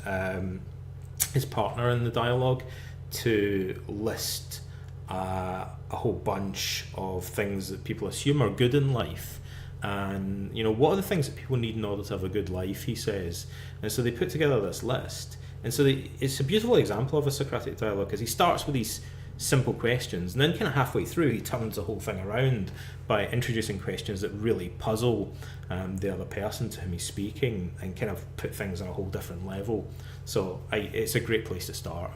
his partner in the dialogue to list a whole bunch of things that people assume are good in life. And what are the things that people need in order to have a good life, he says. And so they put together this list, and so it's a beautiful example of a Socratic dialogue, because he starts with these simple questions, and then kind of halfway through he turns the whole thing around by introducing questions that really puzzle the other person to whom he's speaking and kind of put things on a whole different level. So it's a great place to start.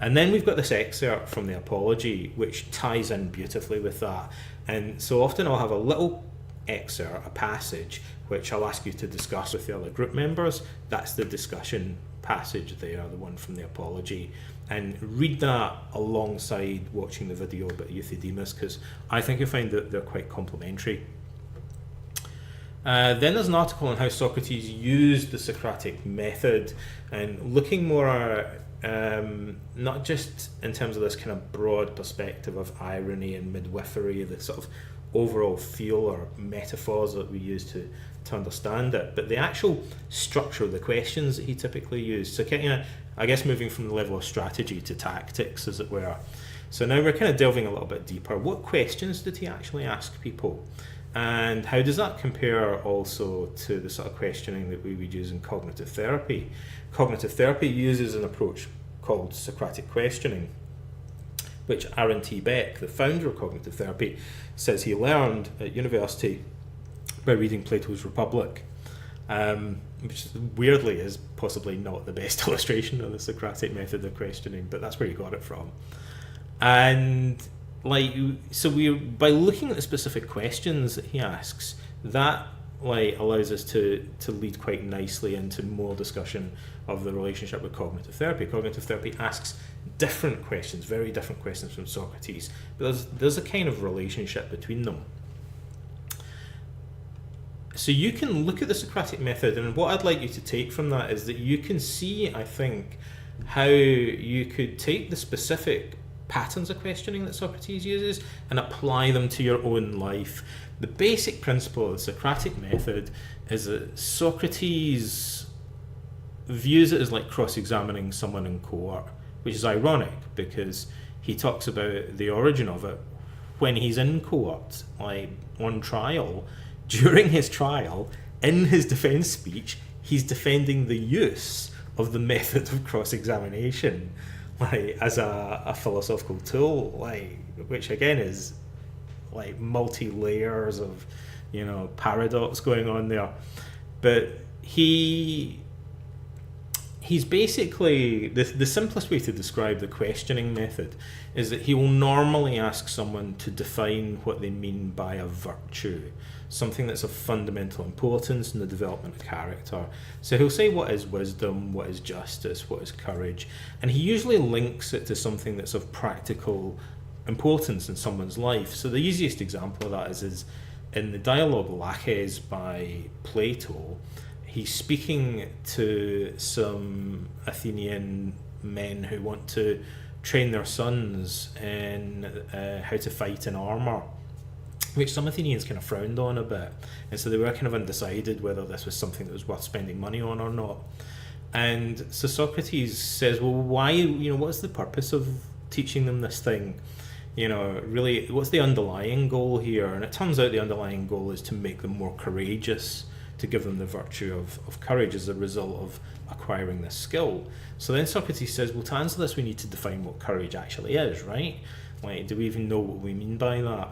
And then we've got this excerpt from the Apology which ties in beautifully with that. And so often I'll have a little excerpt, a passage, which I'll ask you to discuss with the other group members. That's the discussion passage there, the one from the Apology, and read that alongside watching the video about Euthydemus, because I think you'll find that they're quite complementary. Then there's an article on how Socrates used the Socratic method, and looking more not just in terms of this kind of broad perspective of irony and midwifery, the sort of overall feel or metaphors that we use to understand it, but the actual structure of the questions that he typically used. So kind of, I guess, moving from the level of strategy to tactics, as it were. So now we're kind of delving a little bit deeper. What questions did he actually ask people? And how does that compare also to the sort of questioning that we would use in cognitive therapy? Cognitive therapy uses an approach called Socratic questioning, which Aaron T. Beck, the founder of cognitive therapy, says he learned at university by reading Plato's Republic, which weirdly is possibly not the best illustration of the Socratic method of questioning, but that's where he got it from. And so by looking at the specific questions that he asks, that allows us to lead quite nicely into more discussion of the relationship with cognitive therapy. Cognitive therapy asks different questions, very different questions from Socrates, but there's a kind of relationship between them. So you can look at the Socratic method, and what I'd like you to take from that is that you can see, I think, how you could take the specific patterns of questioning that Socrates uses and apply them to your own life. The basic principle of the Socratic method is that Socrates views it as like cross-examining someone in court, which is ironic because he talks about the origin of it when he's in court, like on trial. During his trial, in his defense speech, he's defending the use of the method of cross-examination as a philosophical tool, which again is multi-layers of paradox going on there. But he's basically the simplest way to describe the questioning method is that he will normally ask someone to define what they mean by a virtue, something that's of fundamental importance in the development of character. So he'll say, what is wisdom, what is justice, what is courage, and he usually links it to something that's of practical importance in someone's life. So the easiest example of that is in the dialogue Laches by Plato. He's speaking to some Athenian men who want to train their sons in how to fight in armour, which some Athenians kind of frowned on a bit. And so they were kind of undecided whether this was something that was worth spending money on or not. And so Socrates says, well, why, what's the purpose of teaching them this thing? Really, what's the underlying goal here? And it turns out the underlying goal is to make them more courageous, to give them the virtue of courage as a result of acquiring this skill. So then Socrates says, well, to answer this, we need to define what courage actually is, right? Do we even know what we mean by that?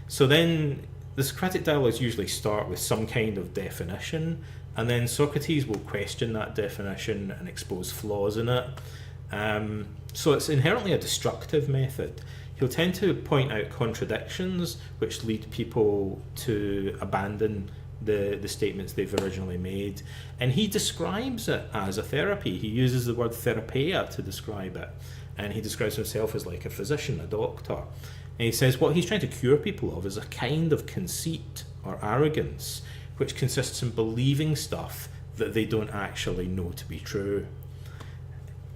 So then the Socratic dialogues usually start with some kind of definition, and then Socrates will question that definition and expose flaws in it. So it's inherently a destructive method. He'll tend to point out contradictions which lead people to abandon the statements they've originally made, and he describes it as a therapy. He uses the word therapeia to describe it, and he describes himself as like a physician, a doctor. And he says what he's trying to cure people of is a kind of conceit or arrogance which consists in believing stuff that they don't actually know to be true.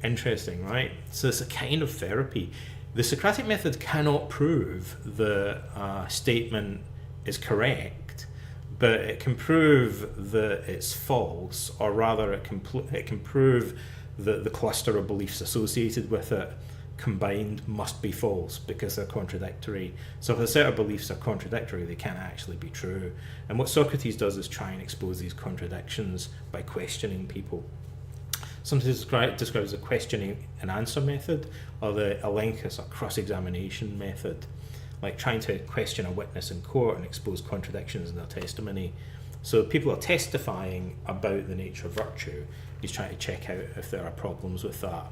Interesting, right? So it's a kind of therapy. The Socratic method cannot prove that a statement is correct, but it can prove that it's false, or rather it can prove that the cluster of beliefs associated with it combined must be false because they're contradictory. So if a set of beliefs are contradictory, they can't actually be true. And what Socrates does is try and expose these contradictions by questioning people. Sometimes describes the questioning and answer method, or the elenchus or cross-examination method, like trying to question a witness in court and expose contradictions in their testimony. So people are testifying about the nature of virtue. He's trying to check out if there are problems with that.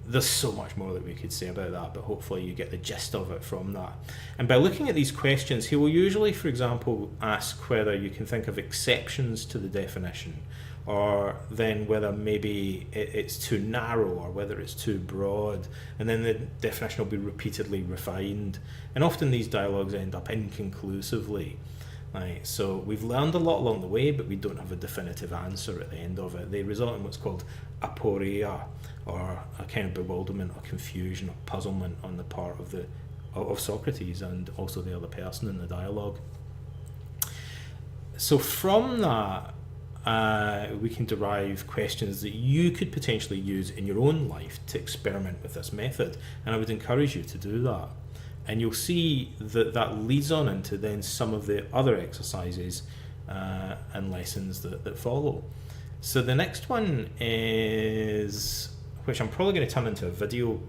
There's so much more that we could say about that, but hopefully you get the gist of it from that. And by looking at these questions, he will usually, for example, ask whether you can think of exceptions to the definition, or then whether maybe it's too narrow or whether it's too broad, and then the definition will be repeatedly refined. And often these dialogues end up inconclusively. Right, so we've learned a lot along the way, but we don't have a definitive answer at the end of it. They result in what's called aporia, or a kind of bewilderment or confusion or puzzlement on the part of Socrates and also the other person in the dialogue. So from that, we can derive questions that you could potentially use in your own life to experiment with this method, and I would encourage you to do that. And you'll see that that leads on into then some of the other exercises and lessons that follow. So the next one is, which I'm probably going to turn into a video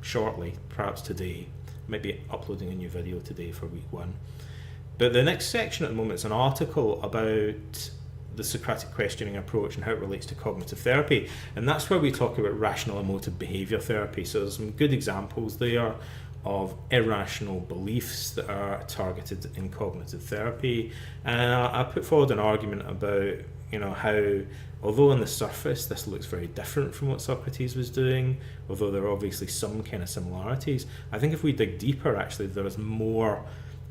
shortly, perhaps today. I might be uploading a new video today for week 1. But the next section at the moment is an article about the Socratic questioning approach and how it relates to cognitive therapy. And that's where we talk about rational emotive behaviour therapy. So there's some good examples there of irrational beliefs that are targeted in cognitive therapy. And I put forward an argument about, how, although on the surface this looks very different from what Socrates was doing, although there are obviously some kind of similarities, I think if we dig deeper, actually there is more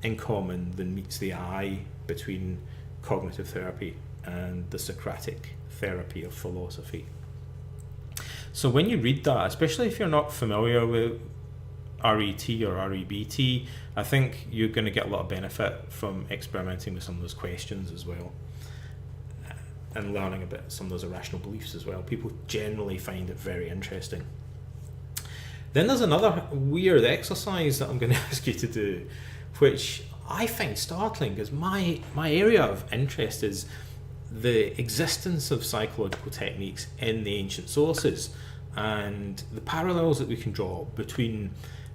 in common than meets the eye between cognitive therapy and the Socratic therapy of philosophy. So when you read that, especially if you're not familiar with RET or REBT, I think you're going to get a lot of benefit from experimenting with some of those questions as well, and learning about some of those irrational beliefs as well. People generally find it very interesting. Then there's another weird exercise that I'm going to ask you to do, which I find startling, because my area of interest is the existence of psychological techniques in the ancient sources and the parallels that we can draw between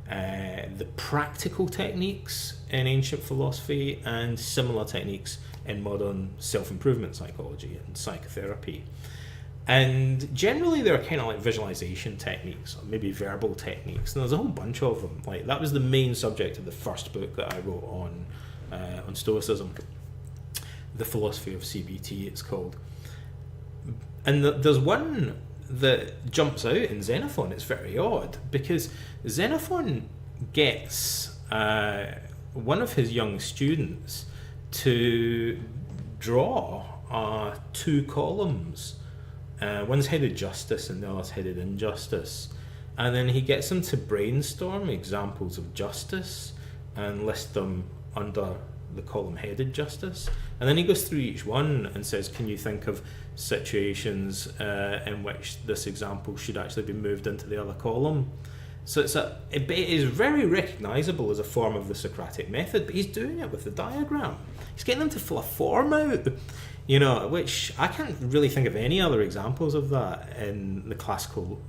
the practical techniques in ancient philosophy and similar techniques in modern self-improvement psychology and psychotherapy. And generally they're kind of like visualization techniques, or maybe verbal techniques, and there's a whole bunch of them. Like, that was the main subject of the first book that I wrote on Stoicism, The Philosophy of CBT it's called. And there's one that jumps out in Xenophon. It's very odd, because Xenophon gets one of his young students to draw 2 columns. One's headed justice and the other's headed injustice. And then he gets them to brainstorm examples of justice and list them under the column headed justice. And then he goes through each one and says, can you think of situations in which this example should actually be moved into the other column? So it is very recognisable as a form of the Socratic method, but he's doing it with the diagram. He's getting them to fill a form out, which I can't really think of any other examples of that in the classical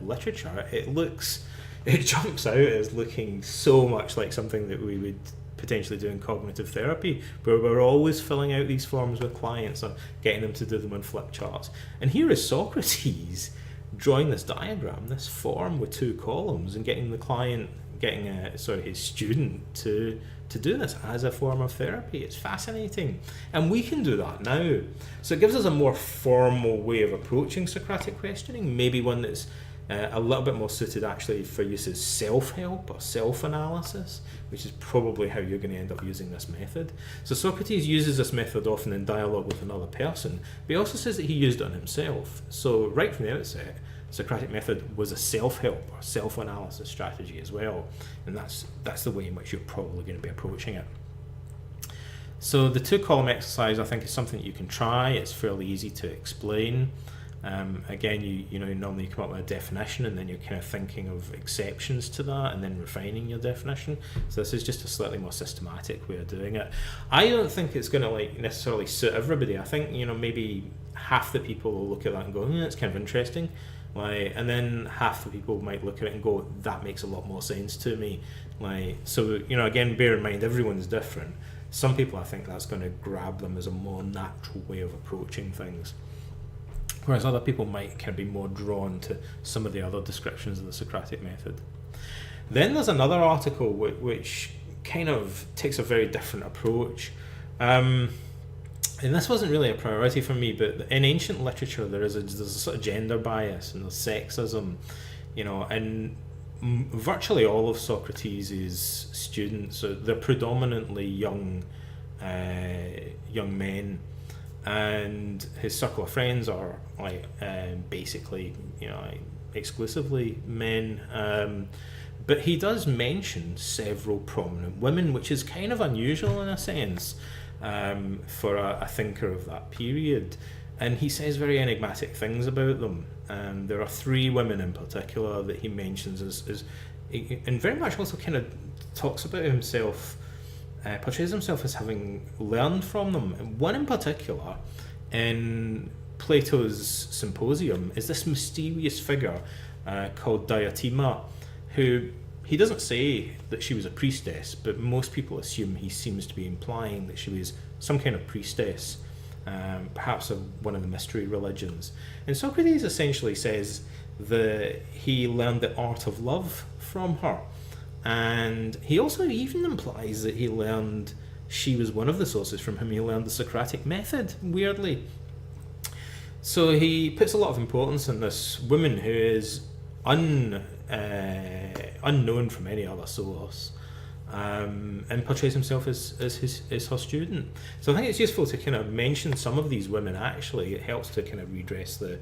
literature. It jumps out as looking so much like something that we would potentially do in cognitive therapy, where we're always filling out these forms with clients or getting them to do them on flip charts. And here is Socrates drawing this diagram, this form with 2 columns, and getting his student to do this as a form of therapy. It's fascinating, and we can do that now. So it gives us a more formal way of approaching Socratic questioning, maybe one that's a little bit more suited actually for use as self-help or self-analysis, which is probably how you're going to end up using this method. So Socrates uses this method often in dialogue with another person, but he also says that he used it on himself. So right from the outset, Socratic method was a self-help or self-analysis strategy as well, and that's the way in which you're probably going to be approaching it. So the 2-column exercise, I think, is something that you can try. It's fairly easy to explain. Again, you normally come up with a definition, and then you're kind of thinking of exceptions to that and then refining your definition. So this is just a slightly more systematic way of doing it. I don't think it's going to necessarily suit everybody. I think maybe half the people will look at that and go, it's kind of interesting. And then half the people might look at it and go, that makes a lot more sense to me. So again, bear in mind, everyone's different. Some people, I think that's going to grab them as a more natural way of approaching things, whereas other people might kind of be more drawn to some of the other descriptions of the Socratic method. Then there's another article which kind of takes a very different approach. And this wasn't really a priority for me, but in ancient literature there's a sort of gender bias and there's sexism, and virtually all of Socrates' students, they're predominantly young young men, and his circle of friends are like basically, you know, like exclusively men. But he does mention several prominent women, which is kind of unusual in a sense for a thinker of that period. And he says very enigmatic things about them. There are three women in particular that he mentions as and very much also kind of talks about himself, portrays himself as having learned from them. And one in particular, in Plato's Symposium, is this mysterious figure called Diotima, who he doesn't say that she was a priestess, but most people assume he seems to be implying that she was some kind of priestess, perhaps of one of the mystery religions. And Socrates essentially says that he learned the art of love from her, and he also even implies that he learned she was one of the sources from whom he learned the Socratic Method, weirdly. So he puts a lot of importance on this woman who is unknown from any other source, and portrays himself as her student. So I think it's useful to kind of mention some of these women. Actually, it helps to kind of redress the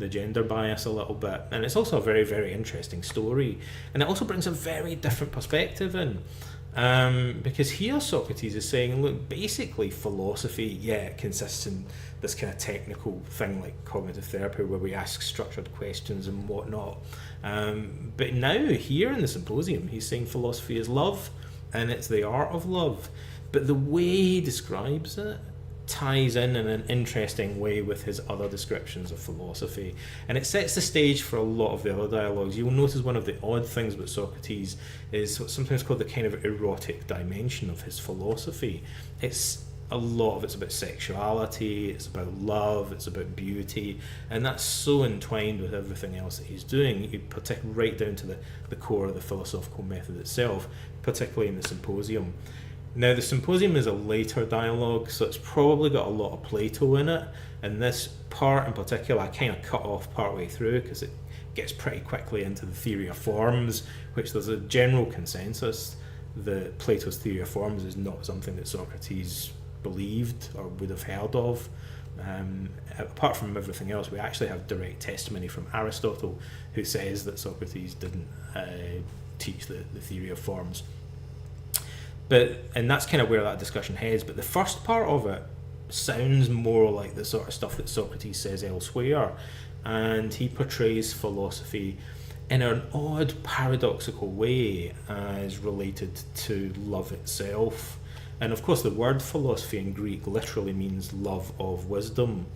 gender bias a little bit, and it's also a very, very interesting story, and it also brings a very different perspective in, because here Socrates is saying, look, basically philosophy, it consists in this kind of technical thing like cognitive therapy where we ask structured questions and whatnot, but now here in the Symposium he's saying philosophy is love, and it's the art of love. But the way he describes it ties in an interesting way with his other descriptions of philosophy, and it sets the stage for a lot of the other dialogues. You'll notice one of the odd things about Socrates is what's sometimes called the kind of erotic dimension of his philosophy. It's a lot of it's about sexuality, it's about love, it's about beauty, and that's so entwined with everything else that he's doing, right down to the core of the philosophical method itself, particularly in the Symposium. Now, the Symposium is a later dialogue, so it's probably got a lot of Plato in it, and this part in particular I kind of cut off partway through because it gets pretty quickly into the theory of forms, which there's a general consensus that Plato's theory of forms is not something that Socrates believed or would have heard of. Apart from everything else, we actually have direct testimony from Aristotle, who says that Socrates didn't teach the theory of forms. And that's kind of where that discussion heads. But the first part of it sounds more like the sort of stuff that Socrates says elsewhere, and he portrays philosophy in an odd, paradoxical way as related to love itself. And of course the word philosophy in Greek literally means love of wisdom.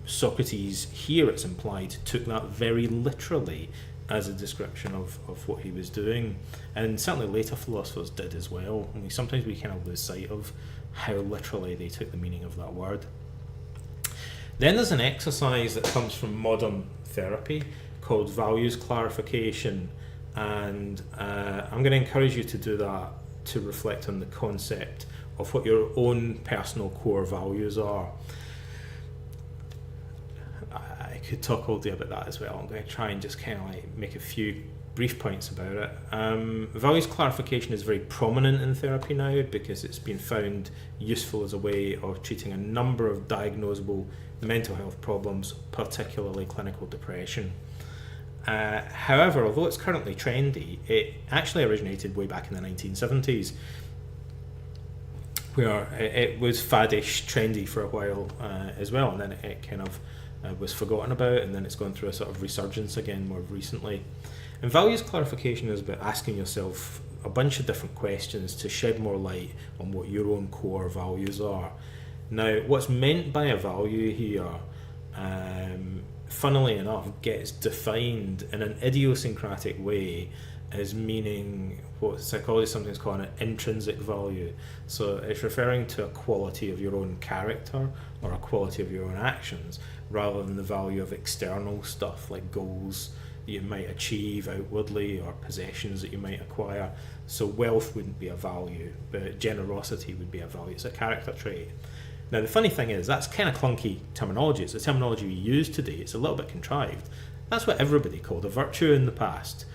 Socrates, here it's implied, took that very literally as a description of what he was doing, and certainly later philosophers did as well. And sometimes we kind of lose sight of how literally they took the meaning of that word. Then there's an exercise that comes from modern therapy called values clarification, and I'm going to encourage you to do that, to reflect on the concept of what your own personal core values are. I could talk all day about that as well. I'm going to try and just kind of like make a few brief points about it. Values clarification is very prominent in therapy now because it's been found useful as a way of treating a number of diagnosable mental health problems, particularly clinical depression. However, although it's currently trendy, it actually originated way back in the 1970s, where it was faddish, trendy for a while as well, and then it kind of was forgotten about, and then it's gone through a sort of resurgence again more recently. And values clarification is about asking yourself a bunch of different questions to shed more light on what your own core values are. Now, what's meant by a value here, funnily enough, gets defined in an idiosyncratic way as meaning what psychologists sometimes call an intrinsic value. So it's referring to a quality of your own character or a quality of your own actions, rather than the value of external stuff like goals that you might achieve outwardly or possessions that you might acquire. So wealth wouldn't be a value, but generosity would be a value. It's a character trait. Now the funny thing is, that's kind of clunky terminology. It's the terminology we use today. It's a little bit contrived. That's what everybody called a virtue in the past.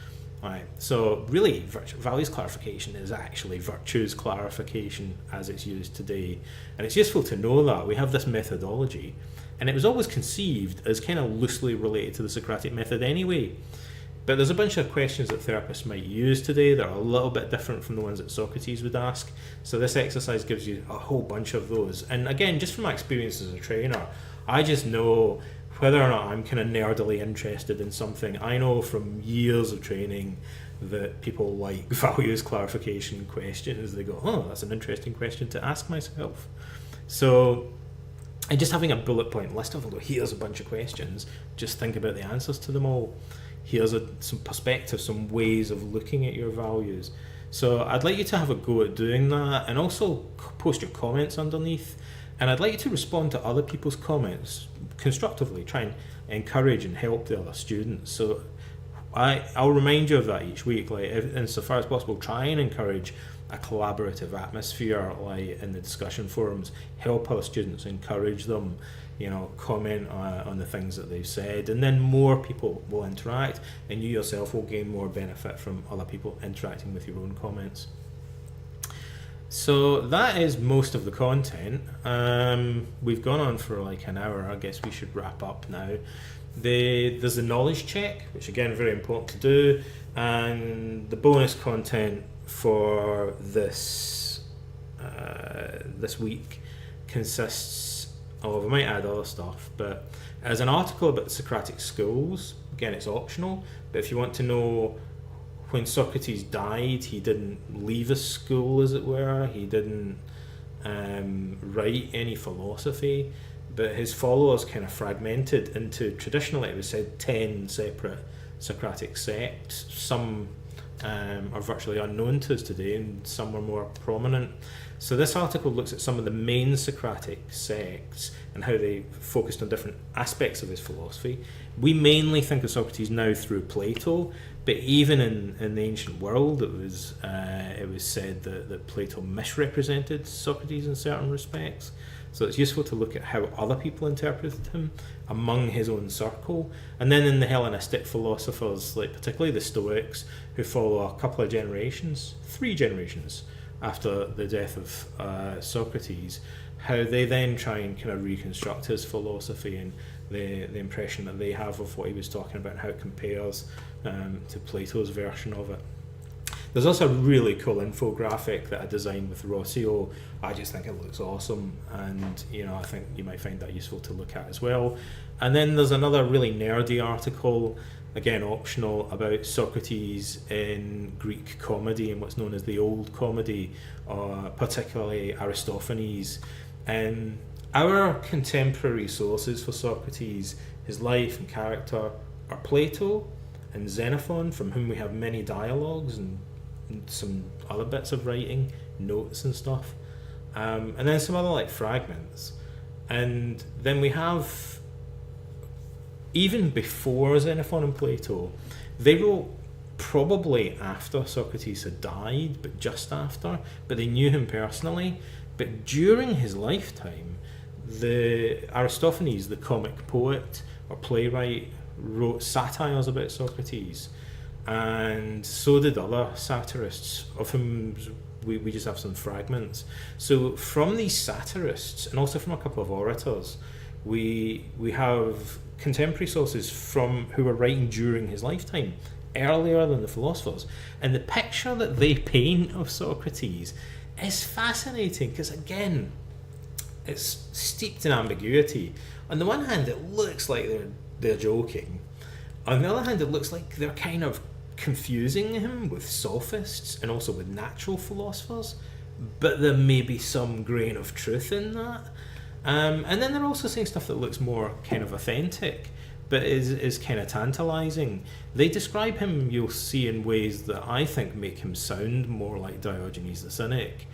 Right. So really, values clarification is actually virtues clarification as it's used today. And it's useful to know that. We have this methodology, and it was always conceived as kind of loosely related to the Socratic method anyway. But there's a bunch of questions that therapists might use today that are a little bit different from the ones that Socrates would ask. So this exercise gives you a whole bunch of those. And again, just from my experience as a trainer, I just know whether or not I'm kind of nerdily interested in something. I know from years of training that people like values clarification questions. They go, oh, that's an interesting question to ask myself. So, and just having a bullet point list of them, here's a bunch of questions, just think about the answers to them all. Here's some perspective, some ways of looking at your values. So I'd like you to have a go at doing that, and also post your comments underneath. And I'd like you to respond to other people's comments constructively, try and encourage and help the other students. So I'll remind you of that each week, like insofar as possible, try and encourage a collaborative atmosphere, like in the discussion forums. Help other students, encourage them, comment on the things that they've said, and then more people will interact, and you yourself will gain more benefit from other people interacting with your own comments. So that is most of the content. We've gone on for like an hour. I guess we should wrap up now. There's the knowledge check, which again, very important to do, and the bonus content for this week consists of, I might add other stuff, but as an article about the Socratic schools. Again, it's optional, but if you want to know, when Socrates died, he didn't leave a school, as it were. He didn't write any philosophy, but his followers kind of fragmented into, traditionally it was said, 10 separate Socratic sects. Some are virtually unknown to us today, and some are more prominent. So this article looks at some of the main Socratic sects and how they focused on different aspects of his philosophy. We mainly think of Socrates now through Plato, but even in the ancient world, it was said that Plato misrepresented Socrates in certain respects. So it's useful to look at how other people interpreted him among his own circle. And then in the Hellenistic philosophers, like particularly the Stoics, who follow a couple of generations, 3 generations after the death of Socrates, how they then try and kind of reconstruct his philosophy and the impression that they have of what he was talking about and how it compares to Plato's version of it. There's also a really cool infographic that I designed with Rossio. I just think it looks awesome, and I think you might find that useful to look at as well. And then there's another really nerdy article, again optional, about Socrates in Greek comedy and what's known as the Old Comedy, particularly Aristophanes. Our contemporary sources for Socrates, his life and character, are Plato and Xenophon, from whom we have many dialogues and some other bits of writing, notes and stuff, and then some other like fragments. And then we have, even before Xenophon and Plato, they wrote probably after Socrates had died, but just after, but they knew him personally. But during his lifetime, the Aristophanes, the comic poet or playwright, wrote satires about Socrates, and so did other satirists, of whom we just have some fragments. So from these satirists, and also from a couple of orators, we have contemporary sources from who were writing during his lifetime, earlier than the philosophers, and the picture that they paint of Socrates is fascinating, because again, it's steeped in ambiguity. On the one hand, it looks like they're joking. On the other hand, it looks like they're kind of confusing him with sophists and also with natural philosophers, but there may be some grain of truth in that. And then they're also saying stuff that looks more kind of authentic, but is kind of tantalizing. They describe him, you'll see, in ways that I think make him sound more like Diogenes the Cynic.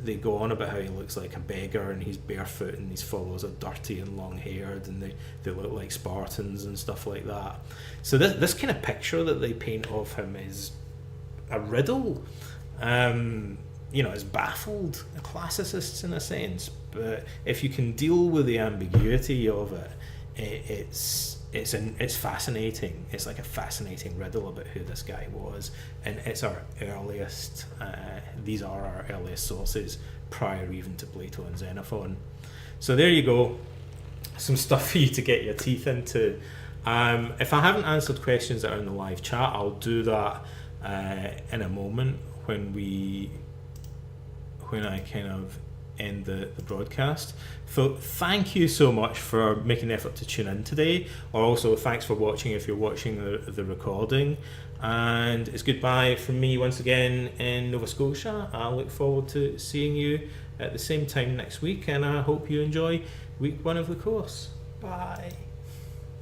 They go on about how he looks like a beggar, and he's barefoot, and his followers are dirty and long-haired, and they look like Spartans and stuff like that. So this kind of picture that they paint of him is a riddle. It's baffled classicists in a sense, but if you can deal with the ambiguity of it, it's it's fascinating. It's like a fascinating riddle about who this guy was, and it's our earliest. These are our earliest sources prior even to Plato and Xenophon. So there you go, some stuff for you to get your teeth into. If I haven't answered questions that are in the live chat, I'll do that in a moment when I kind of end the broadcast. So thank you so much for making the effort to tune in today, or also thanks for watching if you're watching the recording, and it's goodbye from me once again in Nova Scotia. I look forward to seeing you at the same time next week, and I hope you enjoy week 1 of the course. Bye.